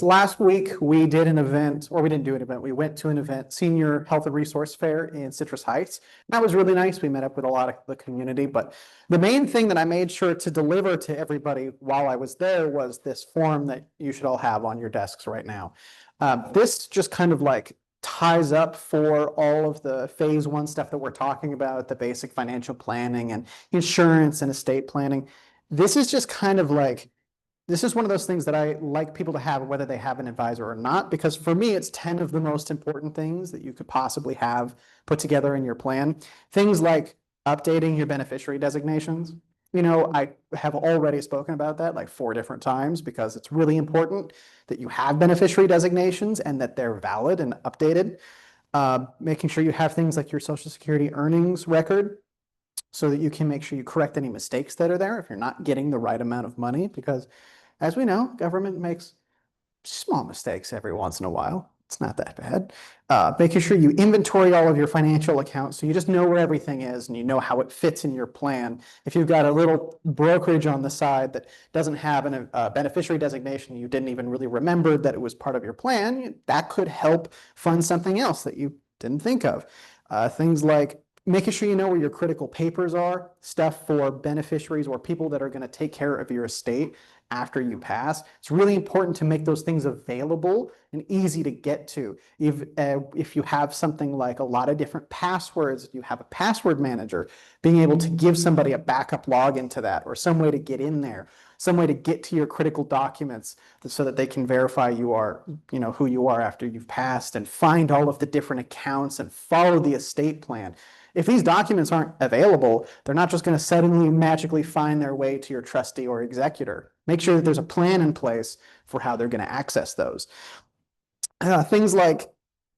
Last week, we did an event, or we didn't do an event. We went to an event, Senior Health and Resource Fair in Citrus Heights. That was really nice. We met up with a lot of the community, but the main thing that I made sure to deliver to everybody while I was there was this form that you should all have on your desks right now. This just kind of like ties up for all of the phase one stuff that we're talking about, the basic financial planning and insurance and estate planning. This is just kind of like, this is one of those things that I like people to have, whether they have an advisor or not, because for me, it's 10 of the most important things that you could possibly have put together in your plan. Things like updating your beneficiary designations. I have already spoken about that like 4 different times because it's really important that you have beneficiary designations and that they're valid and updated. Making sure you have things like your Social Security earnings record so that you can make sure you correct any mistakes that are there if you're not getting the right amount of money, because as we know, government makes small mistakes every once in a while. It's not that bad. Making sure you inventory all of your financial accounts so you just know where everything is and you know how it fits in your plan. If you've got a little brokerage on the side that doesn't have a beneficiary designation, you didn't even really remember that it was part of your plan, that could help fund something else that you didn't think of. Things like making sure you know where your critical papers are, stuff for beneficiaries or people that are going to take care of your estate after you pass. It's really important to make those things available and easy to get to. If you have something like a lot of different passwords, you have a password manager, being able to give somebody a backup login to that or some way to get in there, some way to get to your critical documents so that they can verify you are, who you are after you've passed, and find all of the different accounts and follow the estate plan. If these documents aren't available, they're not just going to suddenly magically find their way to your trustee or executor. Make sure that there's a plan in place for how they're going to access those. Things like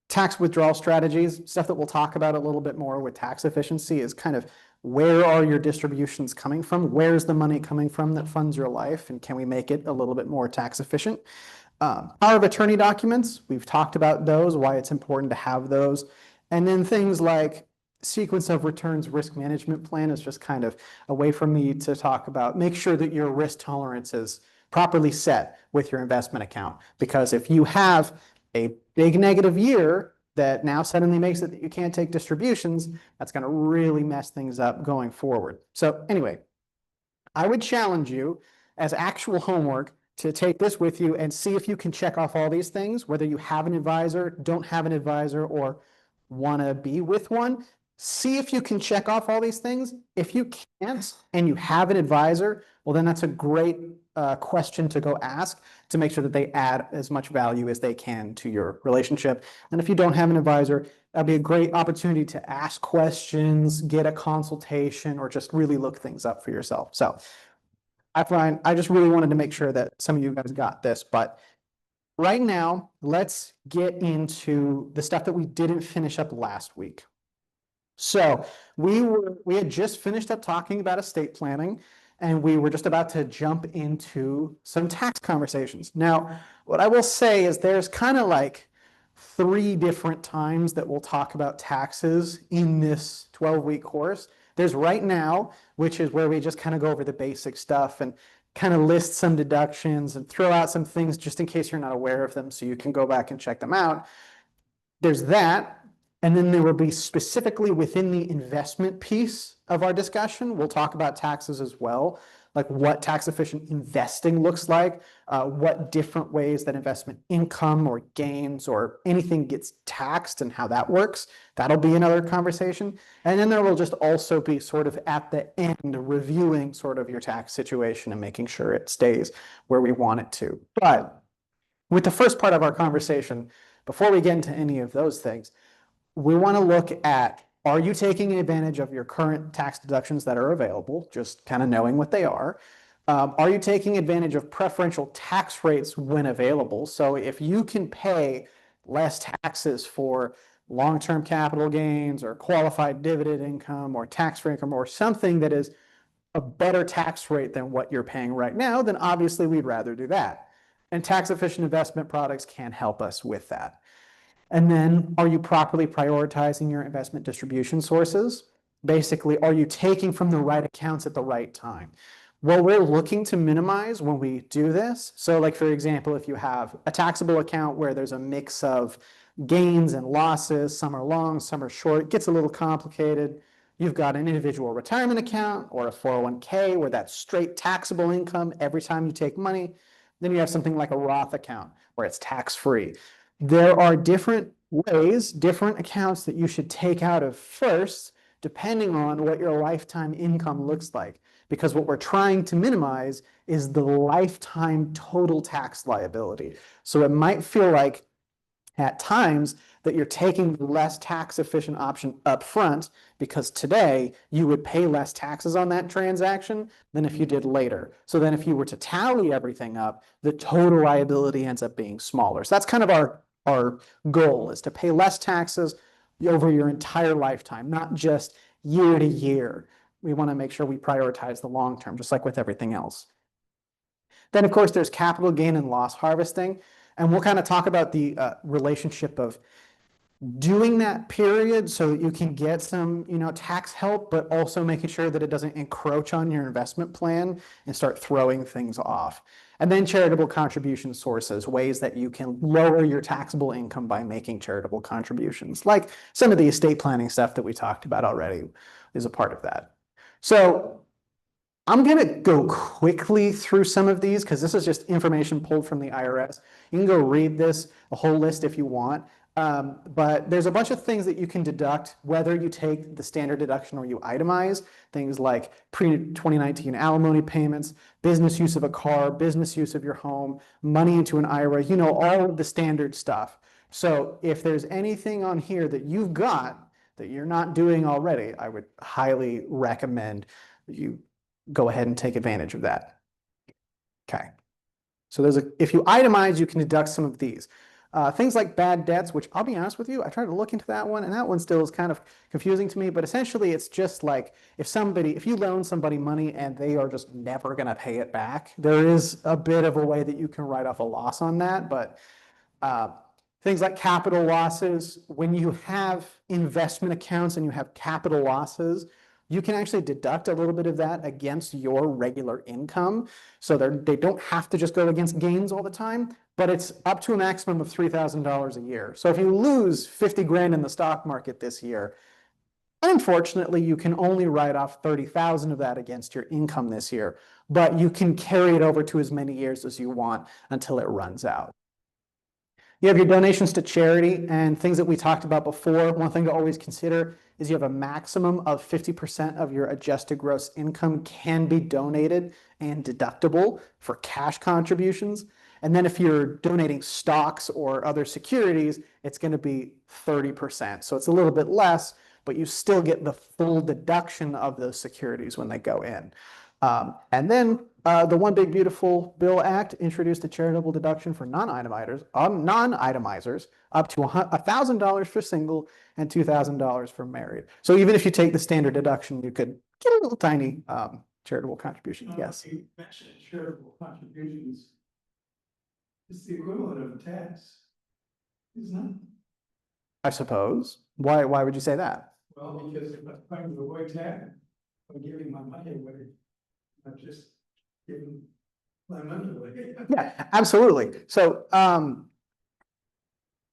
tax withdrawal strategies, stuff that we'll talk about a little bit more with tax efficiency, is kind of where are your distributions coming from? Where's the money coming from that funds your life? And can we make it a little bit more tax efficient? Power of attorney documents, we've talked about those, why it's important to have those. And then things like sequence of returns risk management plan is just kind of a way for me to talk about, make sure that your risk tolerance is properly set with your investment account. Because if you have a big negative year that now suddenly makes it that you can't take distributions, that's going to really mess things up going forward. So anyway, I would challenge you as actual homework to take this with you and see if you can check off all these things, whether you have an advisor, don't have an advisor, or want to be with one. See if you can check off all these things. If you can't and you have an advisor, well, then that's a great question to go ask to make sure that they add as much value as they can to your relationship. And if you don't have an advisor, that'd be a great opportunity to ask questions, get a consultation, or just really look things up for yourself. So I just really wanted to make sure that some of you guys got this, but right now, let's get into the stuff that we didn't finish up last week. So we had just finished up talking about estate planning, and we were just about to jump into some tax conversations. Now, what I will say is there's kind of like 3 different times that we'll talk about taxes in this 12-week course. There's right now, which is where we just kind of go over the basic stuff and kind of list some deductions and throw out some things just in case you're not aware of them so you can go back and check them out. There's that. And then there will be specifically within the investment piece of our discussion, we'll talk about taxes as well, like what tax efficient investing looks like, what different ways that investment income or gains or anything gets taxed and how that works. That'll be another conversation. And then there will just also be sort of at the end reviewing sort of your tax situation and making sure it stays where we want it to. But with the first part of our conversation, before we get into any of those things, we want to look at, are you taking advantage of your current tax deductions that are available, just kind of knowing what they are? Are you taking advantage of preferential tax rates when available? So if you can pay less taxes for long-term capital gains or qualified dividend income or tax-free income or something that is a better tax rate than what you're paying right now, then obviously we'd rather do that. And tax-efficient investment products can help us with that. And then, are you properly prioritizing your investment distribution sources? Basically, are you taking from the right accounts at the right time? what we're looking to minimize when we do this. So like, for example, if you have a taxable account where there's a mix of gains and losses, some are long, some are short, it gets a little complicated. You've got an individual retirement account or a 401k where that's straight taxable income every time you take money. Then you have something like a Roth account where it's tax-free. There are different ways, different accounts that you should take out of first, depending on what your lifetime income looks like. Because what we're trying to minimize is the lifetime total tax liability. So it might feel like at times that you're taking the less tax efficient option up front because today you would pay less taxes on that transaction than if you did later. So then if you were to tally everything up, the total liability ends up being smaller. So that's kind of our goal, is to pay less taxes over your entire lifetime, not just year to year. We want to make sure we prioritize the long term, just like with everything else. Then, of course, there's capital gain and loss harvesting. And we'll kind of talk about the relationship of doing that period so that you can get some, tax help, but also making sure that it doesn't encroach on your investment plan and start throwing things off. And then charitable contribution sources, ways that you can lower your taxable income by making charitable contributions, like some of the estate planning stuff that we talked about already is a part of that. So I'm going to go quickly through some of these because this is just information pulled from the IRS. You can go read this, a whole list if you want. But there's a bunch of things that you can deduct, whether you take the standard deduction or you itemize, things like pre-2019 alimony payments, business use of a car, business use of your home, money into an IRA, all of the standard stuff. So if there's anything on here that you've got that you're not doing already, I would highly recommend you go ahead and take advantage of that. Okay. So if you itemize, you can deduct some of these. Things like bad debts, which I'll be honest with you, I tried to look into that one, and that one still is kind of confusing to me, but essentially it's just like if you loan somebody money and they are just never going to pay it back, there is a bit of a way that you can write off a loss on that. But things like capital losses, when you have investment accounts and you have capital losses, you can actually deduct a little bit of that against your regular income. So they don't have to just go against gains all the time, but it's up to a maximum of $3,000 a year. So if you lose 50 grand in the stock market this year, unfortunately, you can only write off 30,000 of that against your income this year, but you can carry it over to as many years as you want until it runs out. You have your donations to charity and things that we talked about before. One thing to always consider is you have a maximum of 50% of your adjusted gross income can be donated and deductible for cash contributions. And then if you're donating stocks or other securities, it's going to be 30%. So it's a little bit less, but you still get the full deduction of those securities when they go in. And then the One Big Beautiful Bill Act introduced a charitable deduction for non-itemizers up to $1,000 for single and $2,000 for married. So even if you take the standard deduction, you could get a little tiny charitable contribution. Yes. You mentioned charitable contributions. It's the equivalent of a tax, isn't it? I suppose. Why would you say that? Well, because if I'm trying to avoid tax, I'm giving my money away. I'm just giving my money away. Yeah, absolutely. So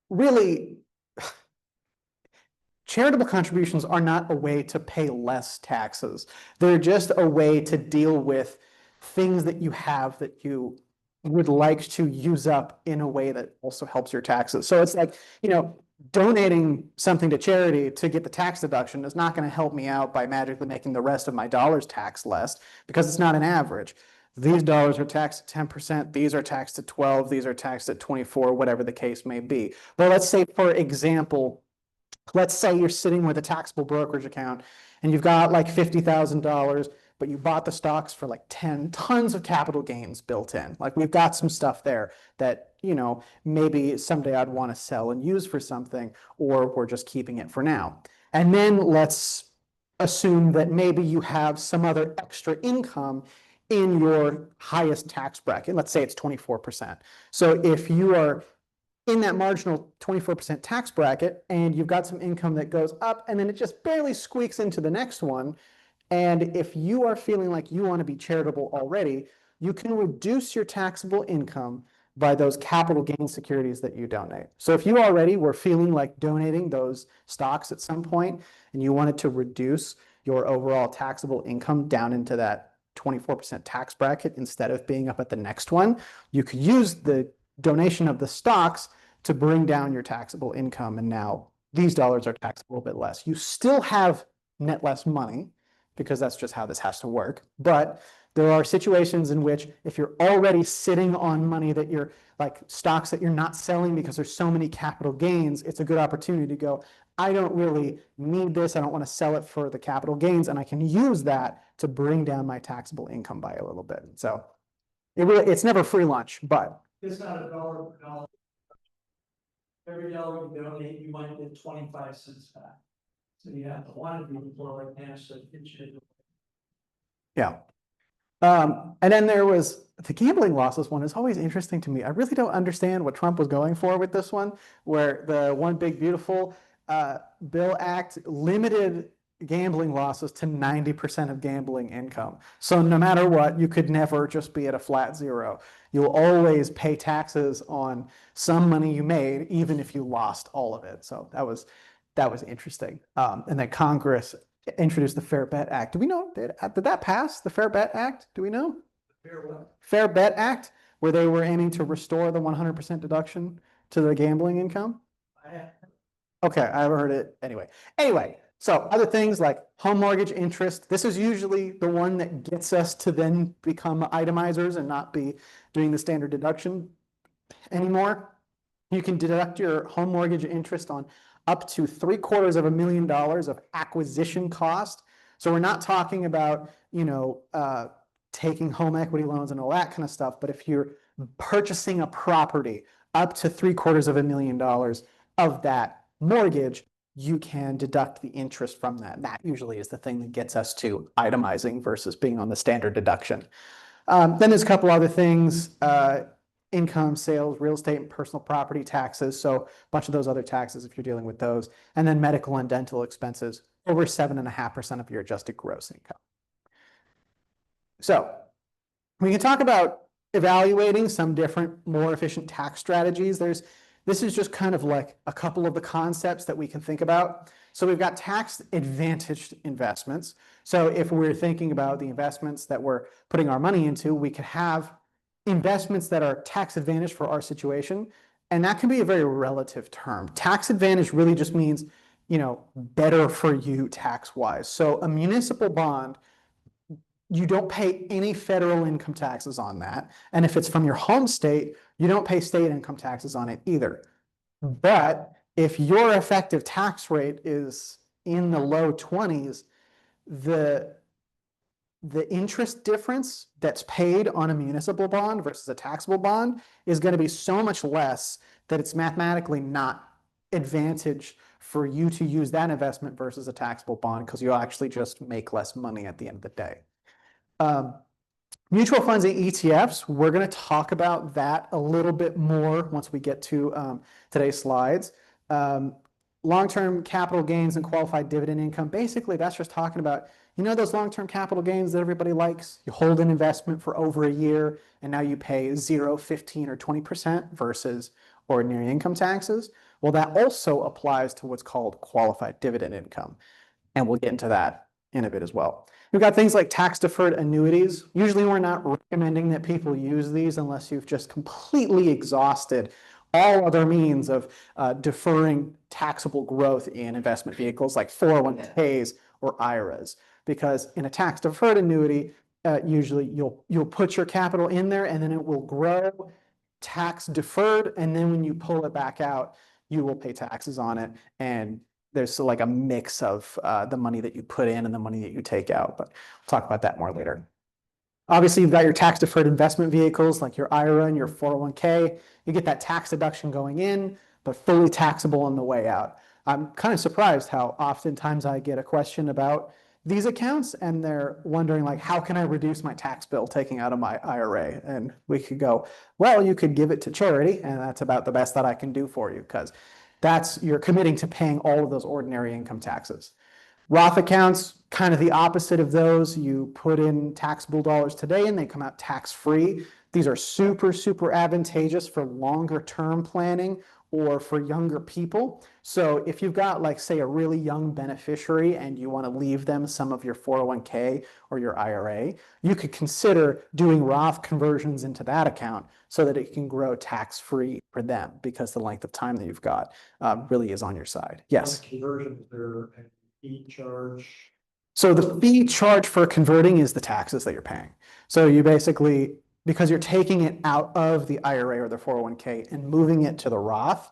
really, charitable contributions are not a way to pay less taxes. They're just a way to deal with things that you have that you would like to use up in a way that also helps your taxes. So it's like, donating something to charity to get the tax deduction is not going to help me out by magically making the rest of my dollars tax less, because it's not an average. These dollars are taxed at 10%, these are taxed at 12, these are taxed at 24, whatever the case may be. But let's say, for example, let's say you're sitting with a taxable brokerage account and you've got like $50,000, but you bought the stocks for like 10 tons of capital gains built in. Like, we've got some stuff there that, maybe someday I'd want to sell and use for something, or we're just keeping it for now. And then let's assume that maybe you have some other extra income in your highest tax bracket. Let's say it's 24%. So if you are in that marginal 24% tax bracket and you've got some income that goes up and then it just barely squeaks into the next one, And if you are feeling like you want to be charitable already, you can reduce your taxable income by those capital gain securities that you donate. So if you already were feeling like donating those stocks at some point and you wanted to reduce your overall taxable income down into that 24% tax bracket instead of being up at the next one, you could use the donation of the stocks to bring down your taxable income. And now these dollars are taxed a little bit less. You still have net less money because that's just how this has to work. But there are situations in which if you're already sitting on money that you're like stocks that you're not selling because there's so many capital gains, it's a good opportunity to go, I don't really need this. I don't want to sell it for the capital gains. And I can use that to bring down my taxable income by a little bit. So it's never free lunch, but It's not a dollar per dollar. Every dollar you donate, you might get 25 cents back. So you have to want to be more like Nash that it should. yeah. And then there was the gambling losses one is always interesting to me. I really don't understand what Trump was going for with this one, where the One Big Beautiful Bill Act limited gambling losses to 90% of gambling income. So no matter what, you could never just be at a flat zero. You'll always pay taxes on some money you made, even if you lost all of it. So that was interesting. And then Congress introduced the Fair Bet Act. Do we know, did that pass, the Fair Bet Act? Do we know? Fair what? Fair Bet Act, where they were aiming to restore the 100% deduction to the gambling income? Okay, I haven't heard it anyway. Anyway, so other things like home mortgage interest. This is usually the one that gets us to then become itemizers and not be doing the standard deduction anymore. You can deduct your home mortgage interest on up to $750,000 of acquisition cost. So we're not talking about, taking home equity loans and all that kind of stuff. But if you're purchasing a property up to $750,000 of that mortgage, you can deduct the interest from that. That usually is the thing that gets us to itemizing versus being on the standard deduction. Then there's a couple other things, income, sales, real estate, and personal property taxes. So a bunch of those other taxes if you're dealing with those. And then medical and dental expenses, over 7.5% of your adjusted gross income. So we can talk about evaluating some different, more efficient tax strategies. This is just kind of like a couple of the concepts that we can think about. So we've got tax advantaged investments. So if we're thinking about the investments that we're putting our money into, we could have investments that are tax advantaged for our situation. And that can be a very relative term. Tax advantage really just means, better for you tax wise. So a municipal bond, you don't pay any federal income taxes on that. And if it's from your home state, you don't pay state income taxes on it either. But if your effective tax rate is in the low 20s, the interest difference that's paid on a municipal bond versus a taxable bond is going to be so much less that it's mathematically not advantage for you to use that investment versus a taxable bond because you'll actually just make less money at the end of the day. Mutual funds and ETFs, we're going to talk about that a little bit more once we get to today's slides. Long-term capital gains and qualified dividend income, basically that's just talking about, those long-term capital gains that everybody likes. You hold an investment for over a year and now you pay 0, 15, or 20% versus ordinary income taxes. Well, that also applies to what's called qualified dividend income. And we'll get into that in a bit as well. We've got things like tax deferred annuities. Usually we're not recommending that people use these unless you've just completely exhausted all other means of deferring taxable growth in investment vehicles like 401ks or IRAs. Because in a tax deferred annuity, usually you'll put your capital in there and then it will grow tax deferred. And then when you pull it back out, you will pay taxes on it. And there's like a mix of the money that you put in and the money that you take out, but we'll talk about that more later. Obviously, you've got your tax deferred investment vehicles like your IRA and your 401k. You get that tax deduction going in, but fully taxable on the way out. I'm kind of surprised how oftentimes I get a question about these accounts and they're wondering like, how can I reduce my tax bill taking out of my IRA? And we could go, well, you could give it to charity and that's about the best that I can do for you because you're committing to paying all of those ordinary income taxes. Roth accounts, kind of the opposite of those. You put in taxable dollars today and they come out tax-free. These are super, super advantageous for longer term planning or for younger people. So if you've got, like, say, a really young beneficiary and you want to leave them some of your 401k or your IRA, you could consider doing Roth conversions into that account so that it can grow tax-free for them, because the length of time that you've got really is on your side. Yes. Conversion, is there a fee charge? So the fee charge for converting is the taxes that you're paying. So you basically, because you're taking it out of the IRA or the 401k and moving it to the Roth,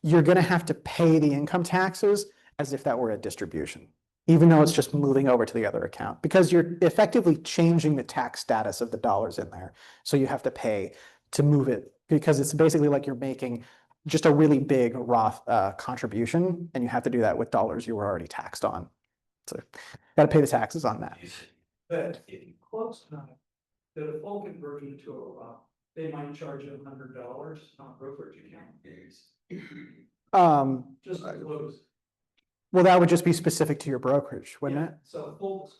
you're going to have to pay the income taxes as if that were a distribution, even though it's just moving over to the other account, because you're effectively changing the tax status of the dollars in there. So you have to pay to move it, because it's basically like you're making just a really big Roth contribution, and you have to do that with dollars you were already taxed on. So got to pay the taxes on that. But if you close enough, the full conversion to a Roth, they might charge you $100 on brokerage account fees. Just to close. Well, that would just be specific to your brokerage, wouldn't it? So full,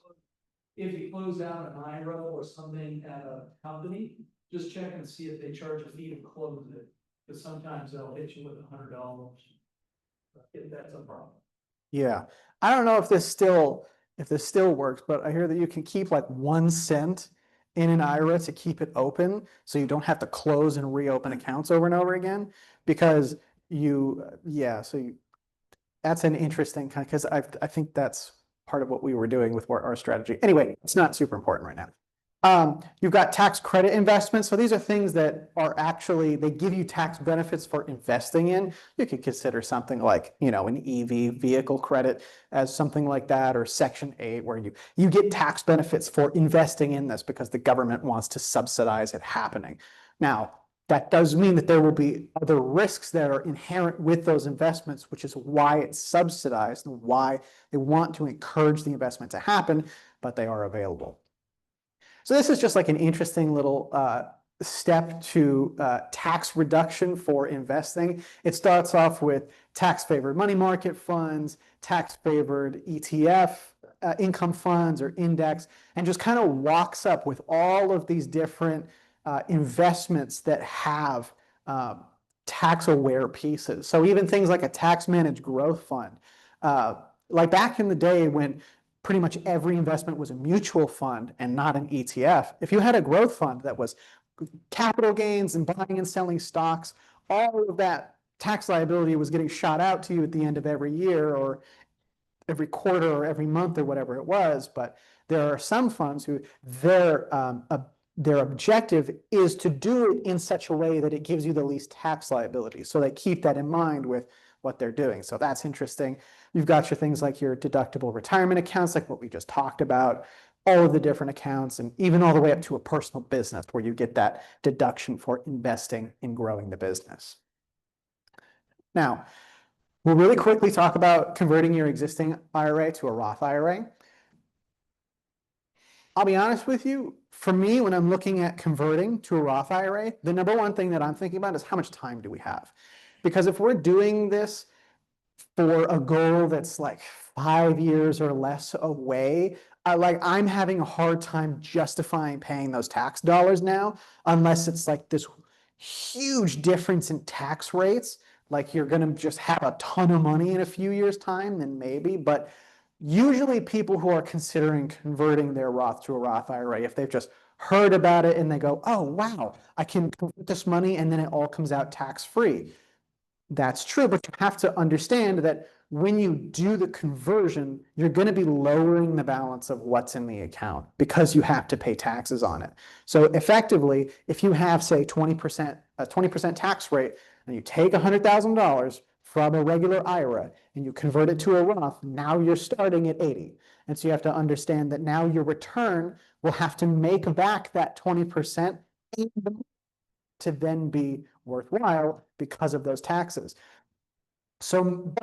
if you close out an IRA or something at a company, just check and see if they charge a fee to close it. Because sometimes they'll hit you with $100. If that's a problem. Yeah, I don't know if this still works, but I hear that you can keep like 1 cent in an IRA to keep it open, so you don't have to close and reopen accounts over and over again, because that's an interesting kind, because I think that's part of what we were doing with our strategy. Anyway, it's not super important right now. You've got tax credit investments. So these are things that are actually, they give you tax benefits for investing in. You could consider something like, an EV vehicle credit as something like that, or Section 8, where you get tax benefits for investing in this because the government wants to subsidize it happening. Now, that does mean that there will be other risks that are inherent with those investments, which is why it's subsidized and why they want to encourage the investment to happen, but they are available. So this is just like an interesting little step to tax reduction for investing. It starts off with tax-favored money market funds, tax-favored ETF, income funds or index, and just kind of walks up with all of these different investments that have tax-aware pieces. So even things like a tax-managed growth fund, like back in the day when pretty much every investment was a mutual fund and not an ETF. If you had a growth fund that was capital gains and buying and selling stocks, all of that tax liability was getting shot out to you at the end of every year or every quarter or every month or whatever it was. But there are some funds who their objective is to do it in such a way that it gives you the least tax liability. So they keep that in mind with what they're doing. So that's interesting. You've got your things like your deductible retirement accounts, like what we just talked about, all of the different accounts, and even all the way up to a personal business where you get that deduction for investing in growing the business. Now, we'll really quickly talk about converting your existing IRA to a Roth IRA. I'll be honest with you, for me, when I'm looking at converting to a Roth IRA, the number one thing that I'm thinking about is how much time do we have? Because if we're doing this for a goal that's like 5 years or less away, I'm having a hard time justifying paying those tax dollars now, unless it's like this huge difference in tax rates, like you're going to just have a ton of money in a few years' time, then maybe. But usually people who are considering converting their Roth to a Roth IRA, if they've just heard about it and they go, oh, wow, I can convert this money and then it all comes out tax-free. That's true, but you have to understand that when you do the conversion, you're going to be lowering the balance of what's in the account because you have to pay taxes on it. So effectively, if you have, say, a 20% tax rate, and you take $100,000 from a regular IRA and you convert it to a Roth, now you're starting at 80. And so you have to understand that now your return will have to make back that 20% to then be worthwhile because of those taxes. So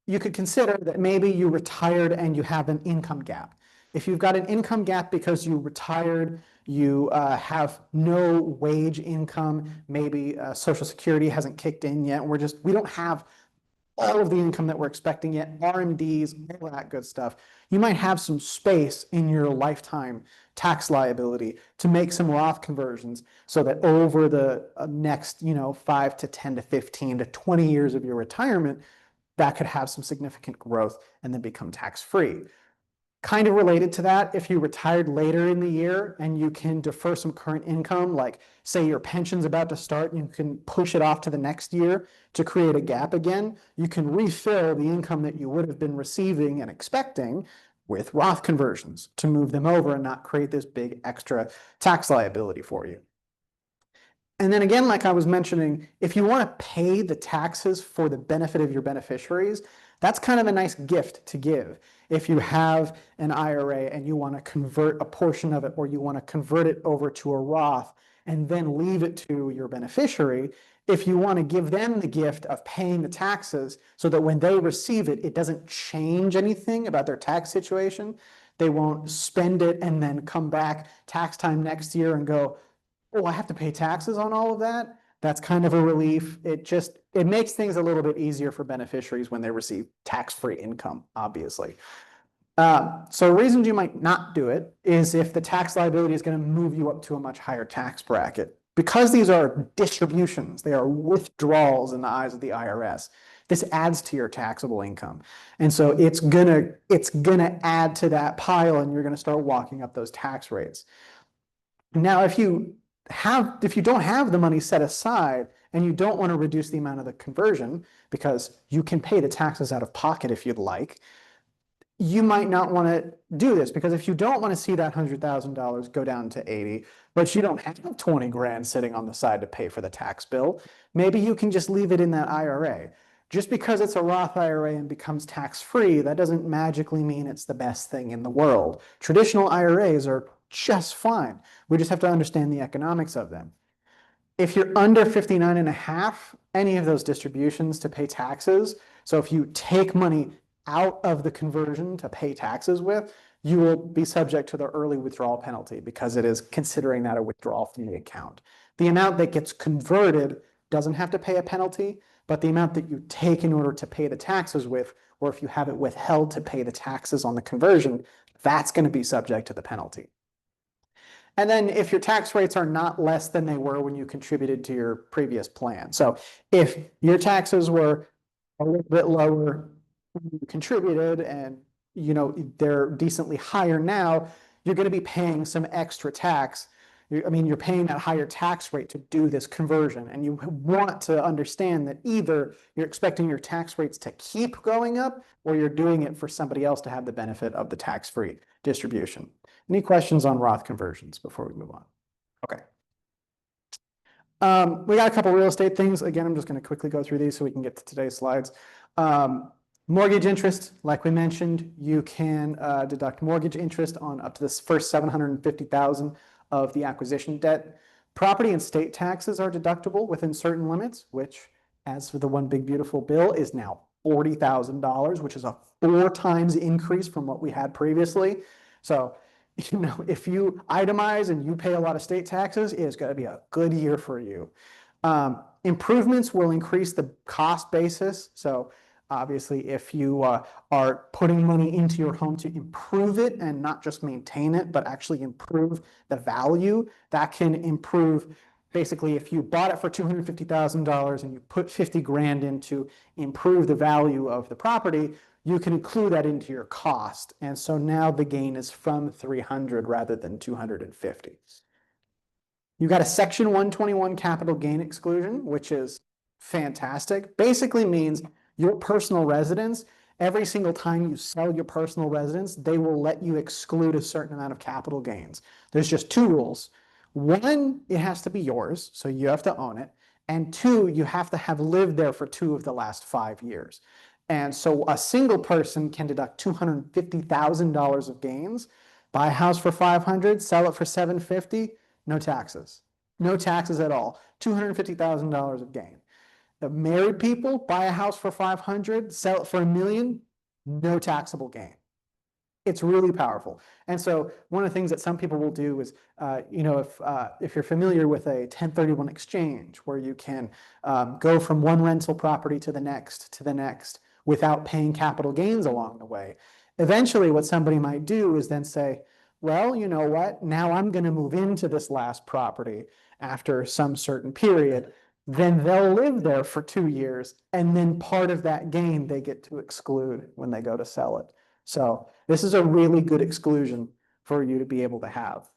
you could consider that maybe you retired and you have an income gap. If you've got an income gap because you retired, you have no wage income, maybe Social Security hasn't kicked in yet, we don't have all of the income that we're expecting yet, RMDs, all that good stuff. You might have some space in your lifetime tax liability to make some Roth conversions so that over the next, 5 to 10 to 15 to 20 years of your retirement, that could have some significant growth and then become tax-free. Kind of related to that, if you retired later in the year and you can defer some current income, like say your pension's about to start, and you can push it off to the next year to create a gap again, you can refill the income that you would have been receiving and expecting with Roth conversions to move them over and not create this big extra tax liability for you. And then again, like I was mentioning, if you want to pay the taxes for the benefit of your beneficiaries, that's kind of a nice gift to give. If you have an IRA and you want to convert a portion of it, or you want to convert it over to a Roth and then leave it to your beneficiary, if you want to give them the gift of paying the taxes so that when they receive it, it doesn't change anything about their tax situation, they won't spend it and then come back tax time next year and go, oh, I have to pay taxes on all of that. That's kind of a relief. It makes things a little bit easier for beneficiaries when they receive tax-free income, obviously. So reasons you might not do it is if the tax liability is going to move you up to a much higher tax bracket. Because these are distributions, they are withdrawals in the eyes of the IRS. This adds to your taxable income. And so it's gonna add to that pile, and you're gonna start walking up those tax rates. Now, if you don't have the money set aside and you don't want to reduce the amount of the conversion because you can pay the taxes out of pocket if you'd like, you might not want to do this, because if you don't want to see that $100,000 go down to 80, but you don't have 20 grand sitting on the side to pay for the tax bill, maybe you can just leave it in that IRA. Just because it's a Roth IRA and becomes tax-free, that doesn't magically mean it's the best thing in the world. Traditional IRAs are just fine. We just have to understand the economics of them. If you're under 59 and a half, any of those distributions to pay taxes, so if you take money out of the conversion to pay taxes with, you will be subject to the early withdrawal penalty because it is considering that a withdrawal from the account. The amount that gets converted doesn't have to pay a penalty, but the amount that you take in order to pay the taxes with, or if you have it withheld to pay the taxes on the conversion, that's going to be subject to the penalty. And then if your tax rates are not less than they were when you contributed to your previous plan. So if your taxes were a little bit lower when you contributed and they're decently higher now, you're going to be paying some extra tax. You're paying that higher tax rate to do this conversion, and you want to understand that either you're expecting your tax rates to keep going up, or you're doing it for somebody else to have the benefit of the tax-free distribution. Any questions on Roth conversions before we move on? Okay. We got a couple real estate things. Again, I'm just going to quickly go through these so we can get to today's slides. Mortgage interest, like we mentioned, you can deduct mortgage interest on up to this first $750,000 of the acquisition debt. Property and state taxes are deductible within certain limits, which, as for the one big beautiful bill, is now $40,000, which is a 4 times increase from what we had previously. So, if you itemize and you pay a lot of state taxes, it's going to be a good year for you. Improvements will increase the cost basis. So obviously, if you are putting money into your home to improve it and not just maintain it, but actually improve the value, that can improve. Basically, if you bought it for $250,000 and you put 50 grand in to improve the value of the property, you can include that into your cost. And so now the gain is from 300 rather than 250. You got a Section 121 capital gain exclusion, which is fantastic. Basically means your personal residence, every single time you sell your personal residence, they will let you exclude a certain amount of capital gains. There's just 2 rules. 1, it has to be yours, so you have to own it. And 2, you have to have lived there for 2 of the last 5 years. And so a single person can deduct $250,000 of gains, buy a house for $500,000, sell it for $750,000, no taxes. No taxes at all. $250,000 of gain. The married people buy a house for $500,000, sell it for $1 million, no taxable gain. It's really powerful. And so one of the things that some people will do is, if you're familiar with a 1031 exchange, where you can go from one rental property to the next without paying capital gains along the way. Eventually, what somebody might do is then say, well, you know what? Now I'm going to move into this last property after some certain period. Then they'll live there for 2 years, and then part of that gain they get to exclude when they go to sell it. So this is a really good exclusion for you to be able to have.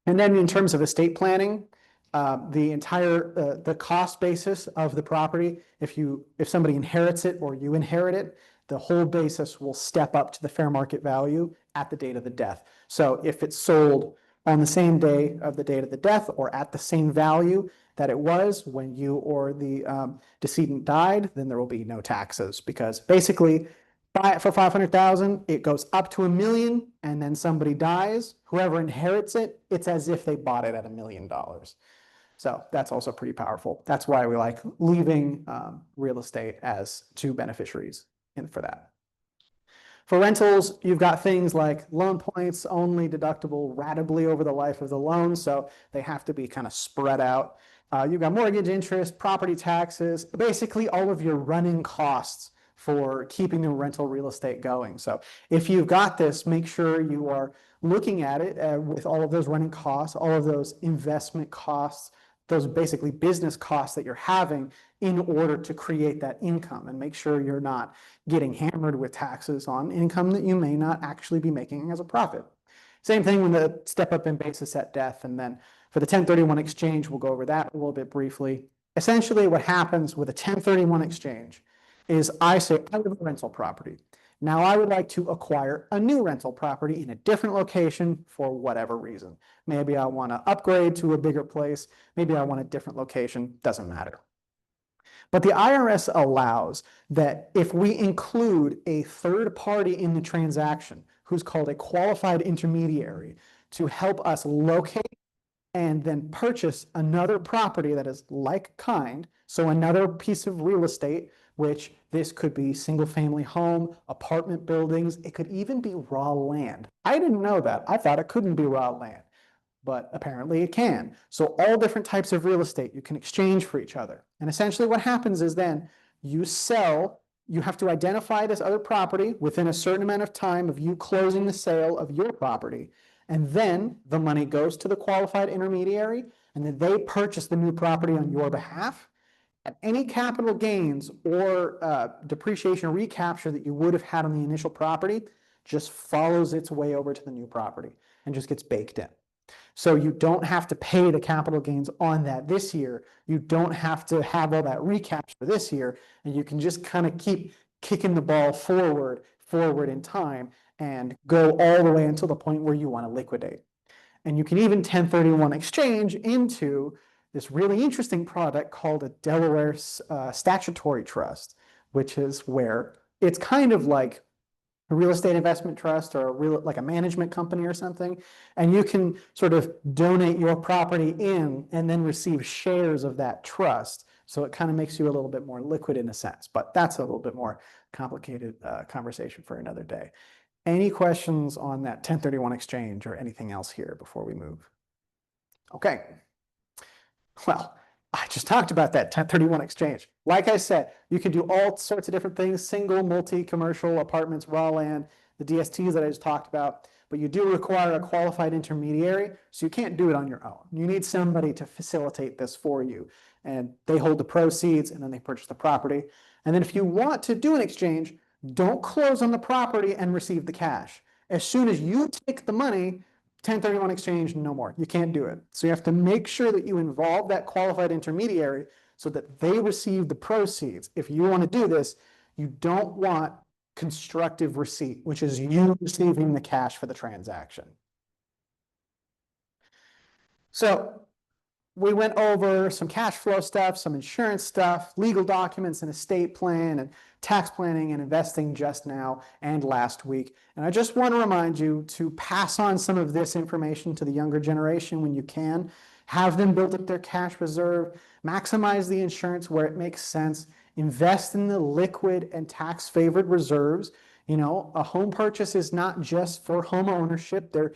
And then in terms of estate planning, the cost basis of the property, if somebody inherits it or you inherit it, the whole basis will step up to the fair market value at the date of the death. So if it's sold on the same day of the date of the death or at the same value that it was when you or the decedent died, then there will be no taxes, because basically buy it for 500,000, it goes up to $1 million, and then somebody dies, whoever inherits it, it's as if they bought it at $1 million. So that's also pretty powerful. That's why we like leaving real estate as two beneficiaries for that. For rentals, you've got things like loan points only deductible ratably over the life of the loan, so they have to be kind of spread out. You've got mortgage interest, property taxes, basically all of your running costs for keeping the rental real estate going. So if you've got this, make sure you are looking at it with all of those running costs, all of those investment costs, those basically business costs that you're having in order to create that income, and make sure you're not getting hammered with taxes on income that you may not actually be making as a profit. Same thing when the step up in basis at death. And then for the 1031 exchange, we'll go over that a little bit briefly. Essentially what happens with a 1031 exchange is I say, I have a rental property. Now I would like to acquire a new rental property in a different location for whatever reason. Maybe I want to upgrade to a bigger place. Maybe I want a different location, doesn't matter. But the IRS allows that if we include a third party in the transaction, who's called a qualified intermediary, to help us locate and then purchase another property that is like kind, so another piece of real estate, which this could be single family home, apartment buildings, it could even be raw land. I didn't know that. I thought it couldn't be raw land, but apparently it can. So all different types of real estate you can exchange for each other. And essentially what happens is then you have to identify this other property within a certain amount of time of you closing the sale of your property. And then the money goes to the qualified intermediary, and then they purchase the new property on your behalf. And any capital gains or depreciation or recapture that you would have had on the initial property just follows its way over to the new property and just gets baked in. So you don't have to pay the capital gains on that this year. You don't have to have all that recapture this year, and you can just kind of keep kicking the ball forward in time and go all the way until the point where you want to liquidate. And you can even 1031 exchange into this really interesting product called a Delaware statutory trust, which is where it's kind of like a real estate investment trust or like a management company or something. And you can sort of donate your property in and then receive shares of that trust. So it kind of makes you a little bit more liquid in a sense, but that's a little bit more complicated conversation for another day. Any questions on that 1031 exchange or anything else here before we move? Okay. Well, I just talked about that 1031 exchange. Like I said, you can do all sorts of different things, single, multi, commercial, apartments, raw land, the DSTs that I just talked about, but you do require a qualified intermediary, so you can't do it on your own. You need somebody to facilitate this for you, and they hold the proceeds and then they purchase the property. And then if you want to do an exchange, don't close on the property and receive the cash. As soon as you take the money, 1031 exchange, no more. You can't do it. So you have to make sure that you involve that qualified intermediary so that they receive the proceeds. If you want to do this, you don't want constructive receipt, which is you receiving the cash for the transaction. So we went over some cash flow stuff, some insurance stuff, legal documents, and estate plan, and tax planning and investing just now and last week. And I just want to remind you to pass on some of this information to the younger generation when you can. Have them build up their cash reserve, maximize the insurance where it makes sense, invest in the liquid and tax-favored reserves. You know, a home purchase is not just for home ownership. There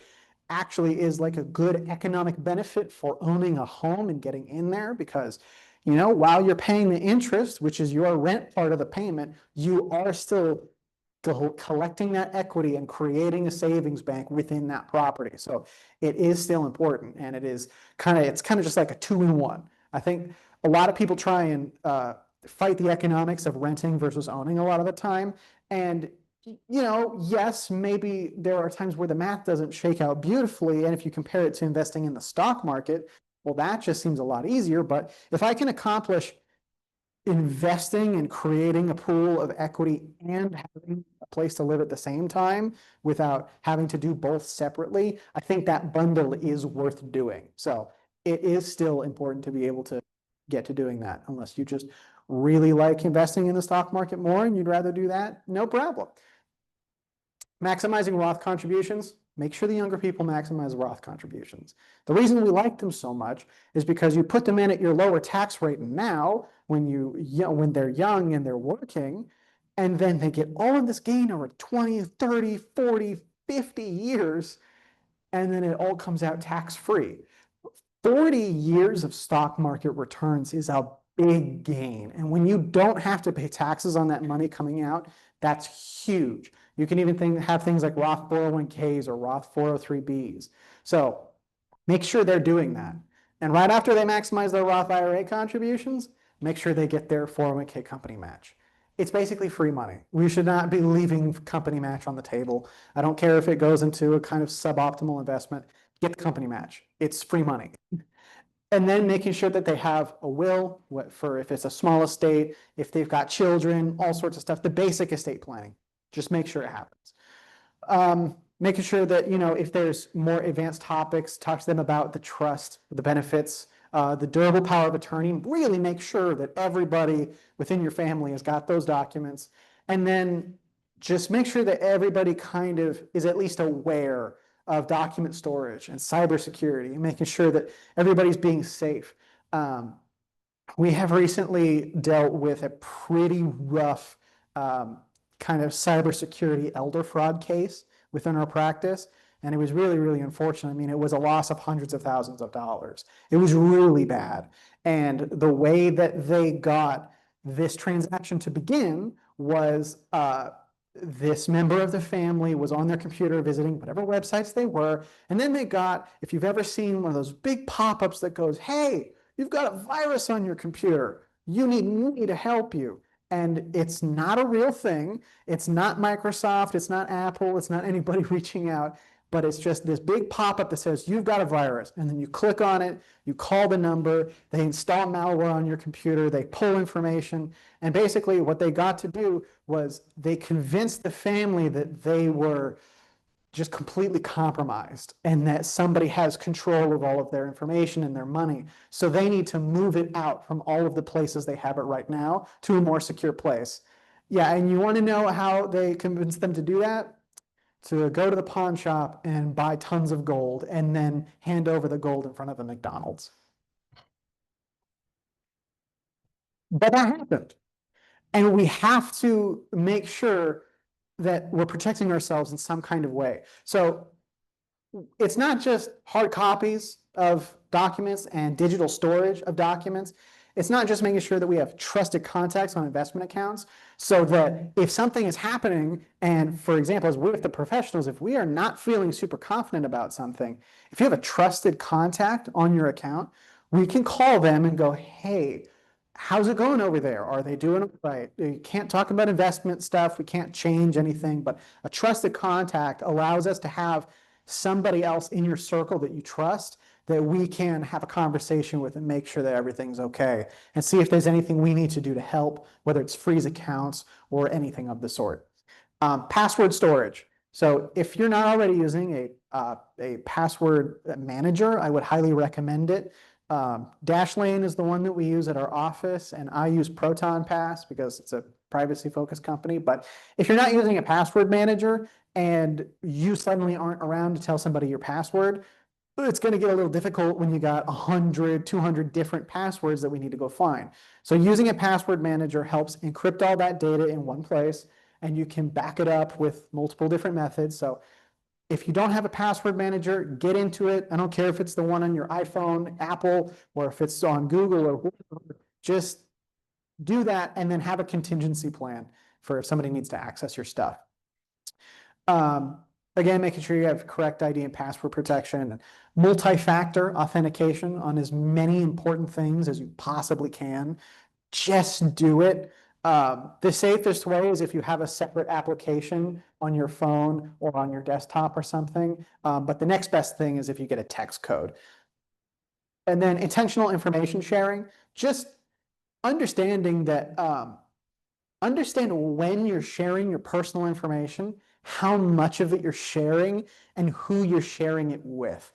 actually is like a good economic benefit for owning a home and getting in there because, you know, while you're paying the interest, which is your rent part of the payment, you are still collecting that equity and creating a savings bank within that property. So it is still important, and it's kind of just like a two-in-one. I think a lot of people try and fight the economics of renting versus owning a lot of the time. And, you know, yes, maybe there are times where the math doesn't shake out beautifully. And if you compare it to investing in the stock market, well, that just seems a lot easier. But if I can accomplish investing and creating a pool of equity and having a place to live at the same time without having to do both separately, I think that bundle is worth doing. So it is still important to be able to get to doing that, unless you just really like investing in the stock market more and you'd rather do that, no problem. Maximizing Roth contributions. Make sure the younger people maximize Roth contributions. The reason we like them so much is because you put them in at your lower tax rate now when they're young and they're working, and then they get all of this gain over 20, 30, 40, 50 years, and then it all comes out tax-free. 40 years of stock market returns is a big gain. And when you don't have to pay taxes on that money coming out, that's huge. You can even have things like Roth 401ks or Roth 403bs. So make sure they're doing that. And right after they maximize their Roth IRA contributions, make sure they get their 401k company match. It's basically free money. We should not be leaving company match on the table. I don't care if it goes into a kind of suboptimal investment. Get the company match. It's free money. And then making sure that they have a will for if it's a small estate, if they've got children, all sorts of stuff, the basic estate planning. Just make sure it happens. Making sure that, you know, if there's more advanced topics, talk to them about the trust, the benefits, the durable power of attorney. Really make sure that everybody within your family has got those documents. And then just make sure that everybody kind of is at least aware of document storage and cybersecurity, and making sure that everybody's being safe. We have recently dealt with a pretty rough kind of cybersecurity elder fraud case within our practice, and it was really, really unfortunate. I mean, it was a loss of hundreds of thousands of dollars. It was really bad. And the way that they got this transaction to begin was this member of the family was on their computer visiting whatever websites they were, and then they got, if you've ever seen one of those big pop-ups that goes, hey, you've got a virus on your computer, you need me to help you. And it's not a real thing. It's not Microsoft, it's not Apple, it's not anybody reaching out, but it's just this big pop-up that says you've got a virus, and then you click on it, you call the number, they install malware on your computer, they pull information, and basically what they got to do was they convinced the family that they were just completely compromised and that somebody has control of all of their information and their money. So they need to move it out from all of the places they have it right now to a more secure place. Yeah, and you want to know how they convinced them to do that? To go to the pawn shop and buy tons of gold and then hand over the gold in front of a McDonald's. But that happened. And we have to make sure that we're protecting ourselves in some kind of way. So it's not just hard copies of documents and digital storage of documents. It's not just making sure that we have trusted contacts on investment accounts so that if something is happening, and for example, as we're the professionals, if we are not feeling super confident about something, if you have a trusted contact on your account, we can call them and go, hey, how's it going over there? Are they doing it right? You can't talk about investment stuff. We can't change anything, but a trusted contact allows us to have somebody else in your circle that you trust that we can have a conversation with and make sure that everything's okay and see if there's anything we need to do to help, whether it's freeze accounts or anything of the sort. Password storage. So if you're not already using a password manager, I would highly recommend it. Dashlane is the one that we use at our office, and I use Proton Pass because it's a privacy-focused company. But if you're not using a password manager and you suddenly aren't around to tell somebody your password, it's going to get a little difficult when you got 100, 200 different passwords that we need to go find. So using a password manager helps encrypt all that data in one place, and you can back it up with multiple different methods. So if you don't have a password manager, get into it. I don't care if it's the one on your iPhone, Apple, or if it's on Google or whatever. Just do that and then have a contingency plan for if somebody needs to access your stuff. Again, making sure you have correct ID and password protection, and multi-factor authentication on as many important things as you possibly can. Just do it. The safest way is if you have a separate application on your phone or on your desktop or something. But the next best thing is if you get a text code. And then intentional information sharing, just understanding that, understand when you're sharing your personal information, how much of it you're sharing, and who you're sharing it with.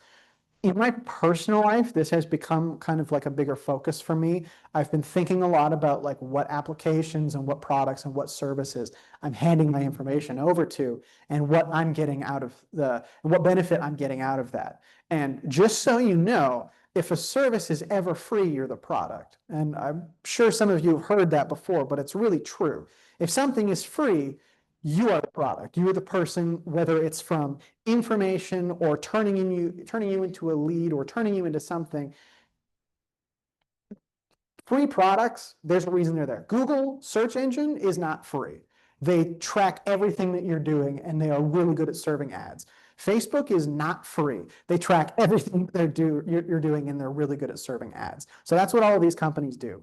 In my personal life, this has become kind of like a bigger focus for me. I've been thinking a lot about like what applications and what products and what services I'm handing my information over to, and what I'm getting out of and what benefit I'm getting out of that. And just so you know, if a service is ever free, you're the product. And I'm sure some of you have heard that before, but it's really true. If something is free, you are the product. You are the person, whether it's from information or turning you into a lead or turning you into something. Free products, there's a reason they're there. Google search engine is not free. They track everything that you're doing, and they are really good at serving ads. Facebook is not free. They track everything you're doing, and they're really good at serving ads. So that's what all of these companies do.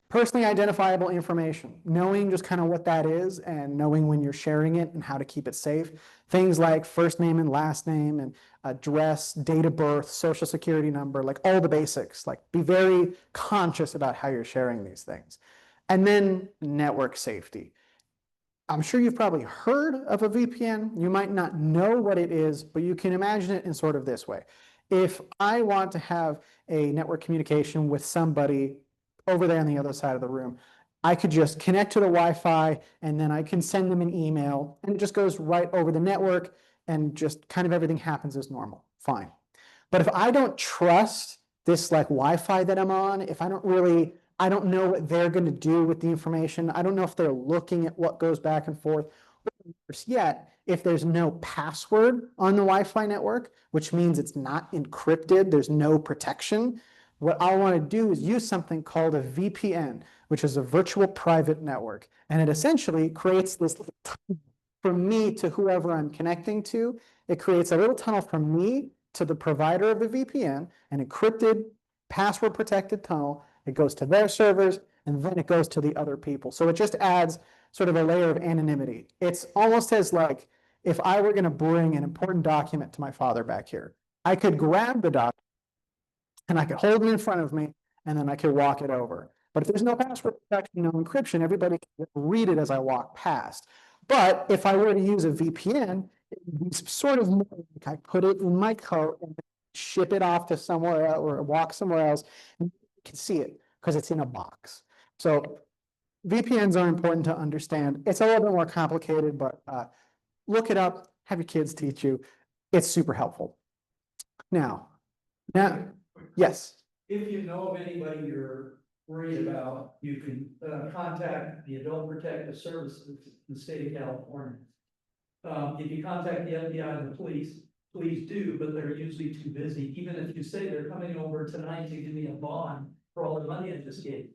Personally identifiable information, knowing just kind of what that is and knowing when you're sharing it and how to keep it safe. Things like first name and last name and address, date of birth, social security number, like all the basics. Like be very conscious about how you're sharing these things. And then network safety. I'm sure you've probably heard of a VPN. You might not know what it is, but you can imagine it in sort of this way. If I want to have a network communication with somebody over there on the other side of the room, I could just connect to the Wi-Fi, and then I can send them an email, and it just goes right over the network, and just kind of everything happens as normal. Fine. But if I don't trust this like Wi-Fi that I'm on, if I don't know what they're going to do with the information, I don't know if they're looking at what goes back and forth. Worse yet, if there's no password on the Wi-Fi network, which means it's not encrypted, there's no protection, what I want to do is use something called a VPN, which is a virtual private network. And it essentially creates this tunnel from me to whoever I'm connecting to. It creates a little tunnel from me to the provider of the VPN, an encrypted, password protected tunnel. It goes to their servers, and then it goes to the other people. So it just adds sort of a layer of anonymity. It's almost as like if I were going to bring an important document to my father back here, I could grab the document and I could hold it in front of me, and then I could walk it over. But if there's no password protection, no encryption, everybody can read it as I walk past. But if I were to use a VPN, it would be sort of more like I put it in my coat and ship it off to somewhere else or walk somewhere else, and you can see it because it's in a box. So VPNs are important to understand. It's a little bit more complicated, but look it up, have your kids teach you. It's super helpful. Now, yes. If you know of anybody you're worried about, you can contact the Adult Protective Services in the state of California. If you contact the FBI and the police, please do, but they're usually too busy. Even if you say they're coming over tonight to give me a bond for all the money I just gave.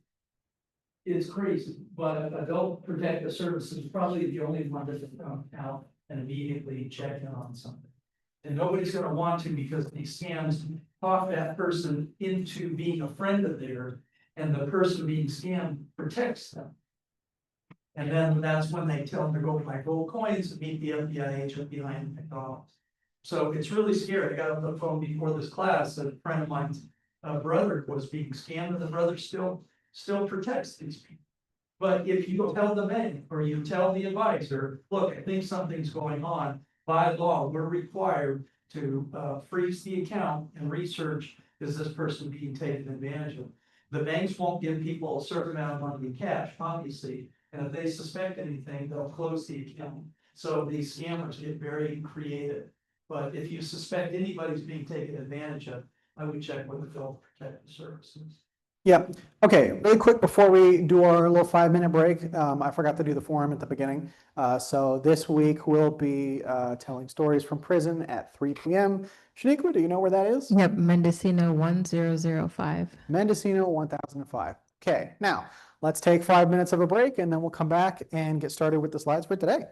It's crazy, but Adult Protective Services is probably the only one that can come out and immediately check in on something. And nobody's gonna want to, because these scams talk that person into being a friend of theirs, and the person being scammed protects them. And then that's when they tell them to go buy gold coins and meet the FBI agent behind McDonald's. So it's really scary. I got on the phone before this class, that a friend of mine's brother was being scammed, and the brother still protects these people. But if you tell the bank or you tell the advisor, look, I think something's going on, by law, we're required to freeze the account and research, is this person being taken advantage of? The banks won't give people a certain amount of money in cash, obviously, and if they suspect anything, they'll close the account. So these scammers get very creative. But if you suspect anybody's being taken advantage of, I would check with the Adult Protective Services. Yep. Okay, really quick before we do our little 5-minute break, I forgot to do the forum at the beginning. So this week we'll be telling stories from prison at 3 p.m. Shaniqua, do you know where that is? Yep, Mendocino 1005. Mendocino 1005. Okay, now let's take 5 minutes of a break and then we'll come back and get started with the slides for today.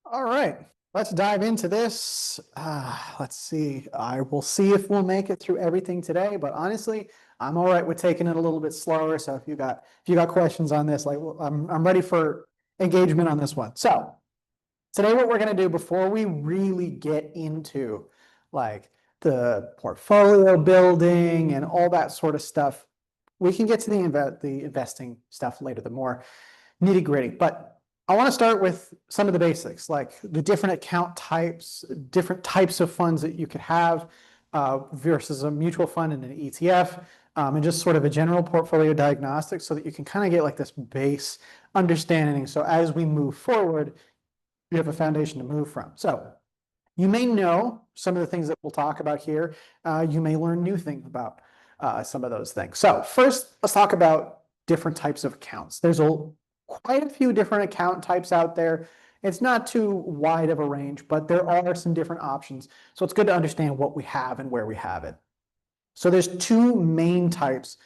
All right, let's dive into this. Let's see. I will see if we'll make it through everything today, but honestly, I'm all right with taking it a little bit slower. So if you got questions on this, like I'm ready for engagement on this one. So today, what we're gonna do before we really get into like the portfolio building and all that sort of stuff. We can get to the investing stuff later, the more nitty gritty, but I want to start with some of the basics, like the different account types, different types of funds that you could have versus a mutual fund and an ETF, and just sort of a general portfolio diagnostic so that you can kind of get like this base understanding. So as we move forward, you have a foundation to move from. So you may know some of the things that we'll talk about here. You may learn new things about some of those things. So first, let's talk about different types of accounts. There's quite a few different account types out there. It's not too wide of a range, but there are some different options. So it's good to understand what we have and where we have it. So there's two main types